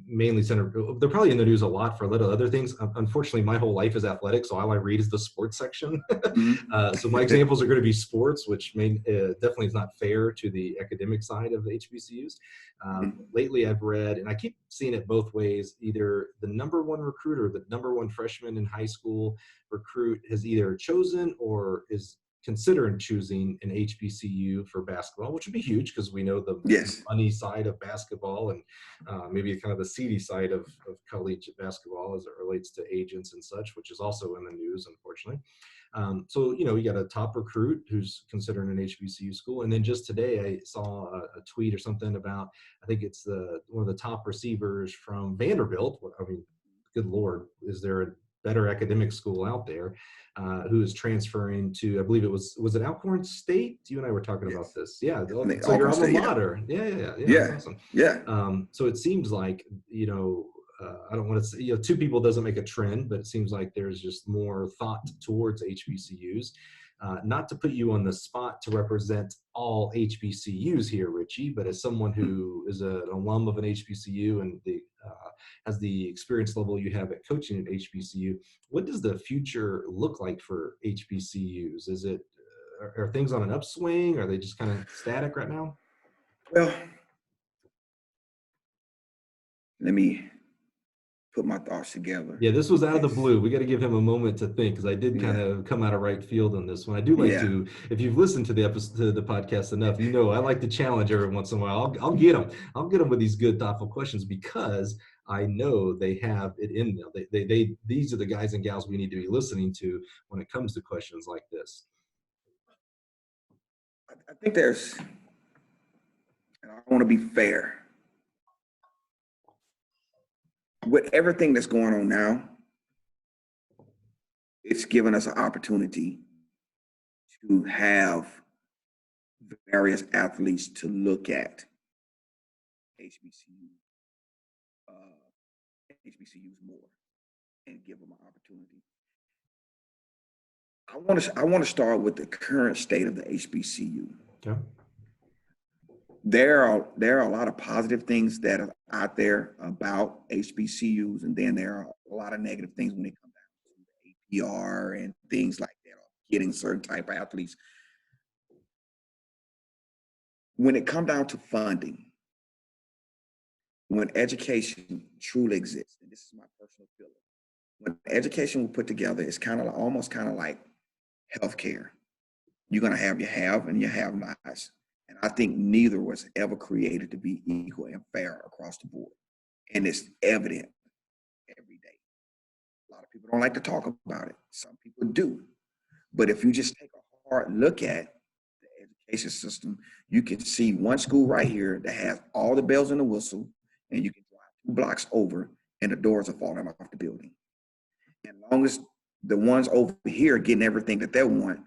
mainly centered, they're probably in the news a lot for a lot of other things. Unfortunately, my whole life is athletics, so all I read is the sports section. So my examples are going to be sports, which definitely is not fair to the academic side of the HBCUs. Lately, I've read, and I keep seeing it both ways, either the number one recruit or the number one freshman in high school recruit has either chosen or is considering choosing an HBCU for basketball, which would be huge because we know the Yes. money side of basketball and maybe kind of the seedy side of collegiate basketball as it relates to agents and such, which is also in the news, unfortunately. So, you got a top recruit who's considering an HBCU school. And then just today I saw a tweet or something about, I think it's one of the top receivers from Vanderbilt. I mean, good Lord, is there better academic school out there, who is transferring to, I believe was it Alcorn State? You and I were talking about Yes. this. Yeah. So your Auburn alma State, yeah. mater. Yeah. That's Yeah. awesome. Yeah. So it seems like, I don't want to say, two people doesn't make a trend, but it seems like there's just more thought towards HBCUs. Not to put you on the spot to represent all HBCUs here, Ritchie, but as someone who is an alum of an HBCU and has the experience level you have at coaching at HBCU, what does the future look like for HBCUs? Is it are things on an upswing? Are they just kind of static right now? Well, let me put my thoughts together. Yeah, this was out of the blue. We got to give him a moment to think, because I did kind Yeah. of come out of right field on this one. I do like Yeah. to, if you've listened to the episode, to the podcast enough, I like to challenge every once in a while. I'll get them. I'll get them with these good, thoughtful questions, because I know they have it in them. These are the guys and gals we need to be listening to when it comes to questions like this. I think and I want to be fair. With everything that's going on now, it's given us an opportunity to have various athletes to look at HBCU, HBCUs more and give them an opportunity. I want to start with the current state of the HBCU. Okay. There are a lot of positive things that are out there about HBCUs, and then there are a lot of negative things when it comes down to APR and things like that, getting certain type of athletes. When it comes down to funding, when education truly exists, and this is my personal feeling, when education was put together, it's kind of almost kind of like healthcare. You're going to have your have and your have nots. And I think neither was ever created to be equal and fair across the board. And it's evident every day. A lot of people don't like to talk about it. Some people do. But if you just take a hard look at the education system, you can see one school right here that has all the bells and the whistle, and you can drive 2 blocks over and the doors are falling off the building. And as long as the ones over here are getting everything that they want,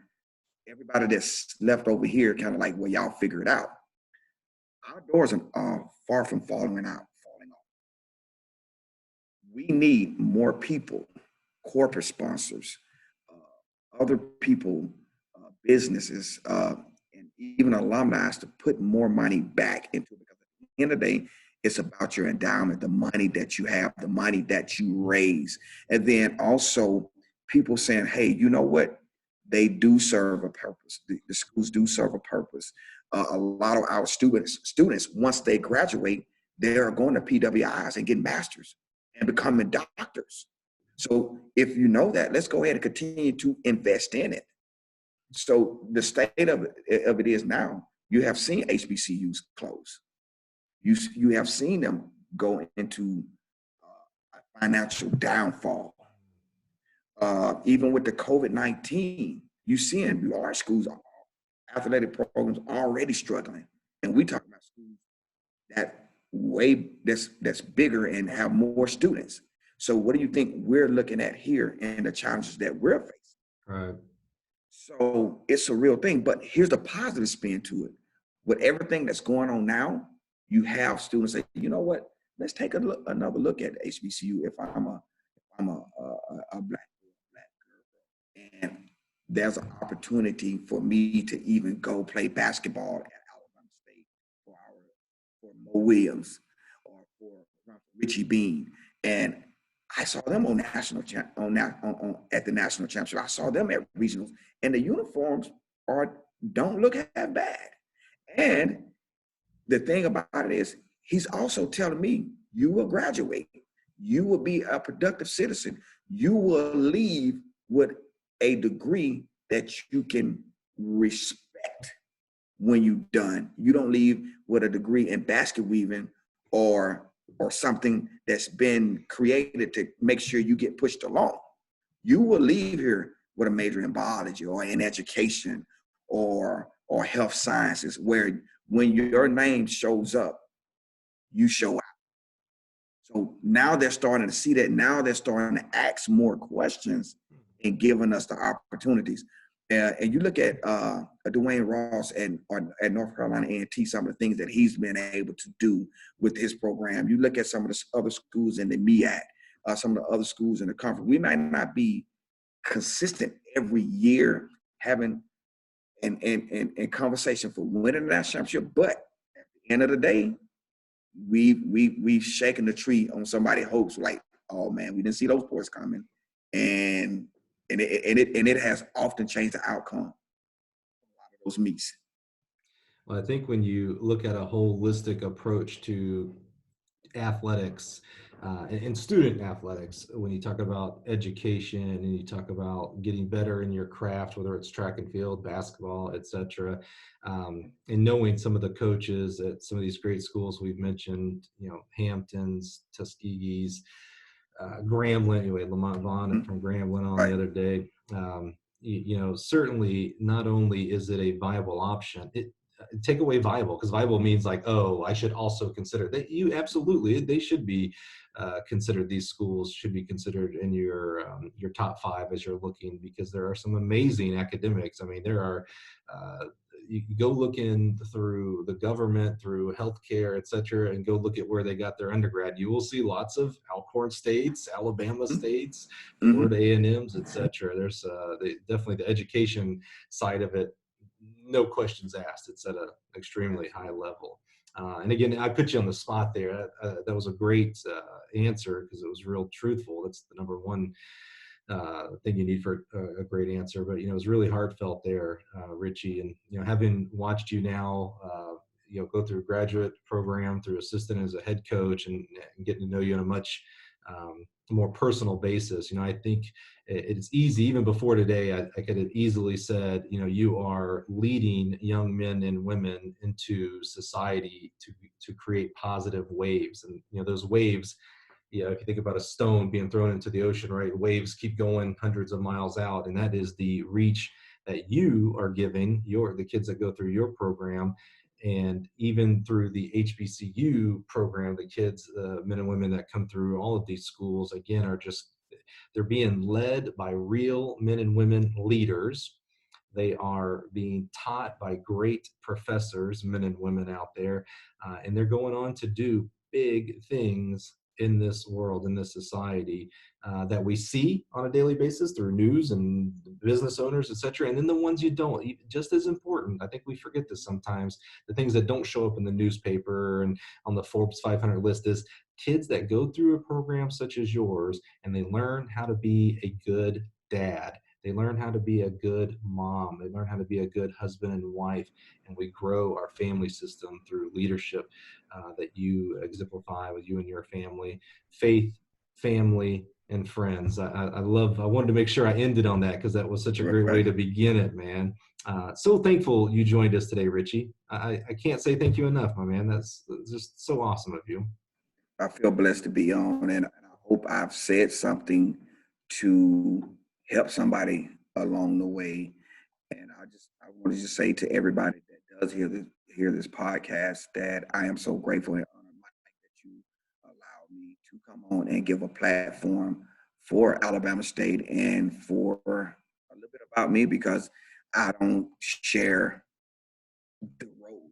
everybody that's left over here kind of like, well, y'all figure it out. Our doors are far from falling off. We need more people, corporate sponsors, other people, businesses, and even alumni to put more money back into it. Because at the end of the day, it's about your endowment, the money that you have, the money that you raise. And then also people saying, hey, you know what? They do serve a purpose. The schools do serve a purpose. A lot of our students, once they graduate, they are going to PWIs and getting masters and becoming doctors. So if you know that, let's go ahead and continue to invest in it. So the state of it is now, you have seen HBCUs close. You have seen them go into financial downfall. Even with the COVID-19, you seeing large schools, athletic programs already struggling. And we talk about schools that's bigger and have more students. So what do you think we're looking at here and the challenges that we're facing? Right. So it's a real thing. But here's the positive spin to it. With everything that's going on now, you have students say, you know what? Let's take another look at HBCU. If I'm a black girl, and there's an opportunity for me to even go play basketball at Alabama State for Mo Williams or for Ritchie Beene, and I saw them on at the national championship. I saw them at regionals, and the uniforms don't look that bad. And the thing about it is, he's also telling me, you will graduate, you will be a productive citizen, you will leave with a degree that you can respect when you're done. You don't leave with a degree in basket weaving or something that's been created to make sure you get pushed along. You will leave here with a major in biology or in education or health sciences, where when your name shows up, you show out. So now they're starting to see that. Now they're starting to ask more questions and giving us the opportunities. And you look at Dwayne Ross at North Carolina A&T, some of the things that he's been able to do with his program. You look at some of the other schools in the MEAC, some of the other schools in the conference. We might not be consistent every year having and conversation for winning the national championship, but at the end of the day, we've shaken the tree on somebody's hopes. Like, oh man, we didn't see those boys coming, and it has often changed the outcome of a lot of those meets. Well, I think when you look at a holistic approach to athletics and student athletics, when you talk about education and you talk about getting better in your craft, whether it's track and field, basketball, etc., and knowing some of the coaches at some of these great schools we've mentioned, Hamptons, Tuskegee's, Grambling, anyway, Lamont Vaughn from Grambling on the other day. Certainly not only is it a viable option, take away viable, because viable means like, oh, I should also consider that. They should be considered. These schools should be considered in your top 5 as you're looking, because there are some amazing academics. I mean, there are you go looking through the government, through healthcare, et cetera, and go look at where they got their undergrad. You will see lots of Alcorn States, Alabama States, Florida A&Ms, et cetera. There's definitely the education side of it, no questions asked. It's at an extremely high level. And again, I put you on the spot there. That was a great answer, because it was real truthful. That's the number one thing you need for a great answer. But it was really heartfelt there, Ritchie. And having watched you now, go through a graduate program, through assistant as a head coach, and getting to know you on a much more personal basis, I think it's easy. Even before today, I could have easily said, you are leading young men and women into society to create positive waves. And those waves, if you think about a stone being thrown into the ocean, right? Waves keep going hundreds of miles out, and that is the reach that you are giving the kids that go through your program. And even through the HBCU program, the kids, men and women that come through all of these schools, again, they're being led by real men and women leaders. They are being taught by great professors, men and women out there, and they're going on to do big things in this world, in this society, that we see on a daily basis through news and business owners, et cetera. And then the ones you don't, just as important. I think we forget this sometimes. The things that don't show up in the newspaper and on the Forbes 500 list is kids that go through a program such as yours, and they learn how to be a good dad. They learn how to be a good mom. They learn how to be a good husband and wife. And we grow our family system through leadership that you exemplify with you and your family. Faith, family, and friends. I wanted to make sure I ended on that, because that was such a great way to begin it, man. So thankful you joined us today, Ritchie. I can't say thank you enough, my man. That's just so awesome of you. I feel blessed to be on, and I hope I've said something to help somebody along the way. And I want to just say to everybody that does hear this podcast, that I am so grateful and honored, Mike, that you allowed me to come on and give a platform for Alabama State and for a little bit about me, because I don't share the road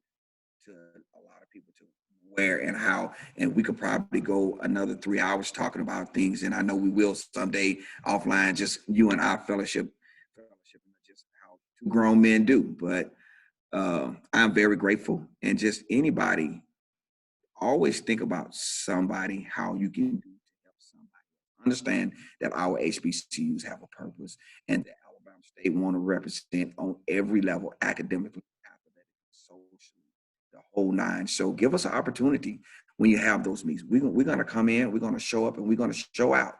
to a lot of people to where and how. And we could probably go another 3 hours talking about things, and I know we will someday offline, just you and I fellowship, just how two grown men do. But I'm very grateful, and just anybody, always think about somebody, how you can do to help somebody. Understand that our HBCUs have a purpose, and that Alabama State want to represent on every level, academically, athletically, socially, the whole nine. So give us an opportunity when you have those meetings. We're going to come in, we're going to show up, and we're going to show out.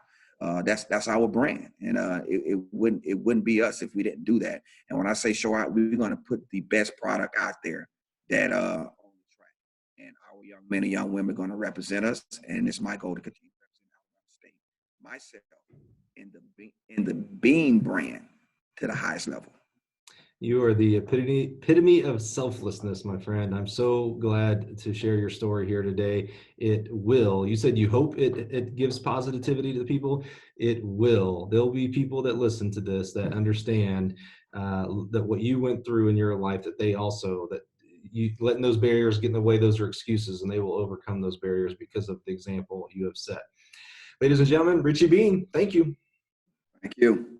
That's our brand, and it wouldn't be us if we didn't do that. And when I say show out, we're going to put the best product out there that on the track, and our young men and young women are going to represent us. And it's my goal to continue to represent Alabama State, myself, in the Beene brand to the highest level. You are the epitome of selflessness, my friend. I'm so glad to share your story here today. It will. You said you hope it gives positivity to the people. It will. There'll be people that listen to this that understand that what you went through in your life, that they also, that you letting those barriers get in the way, those are excuses, and they will overcome those barriers because of the example you have set. Ladies and gentlemen, Ritchie Beene, thank you. Thank you.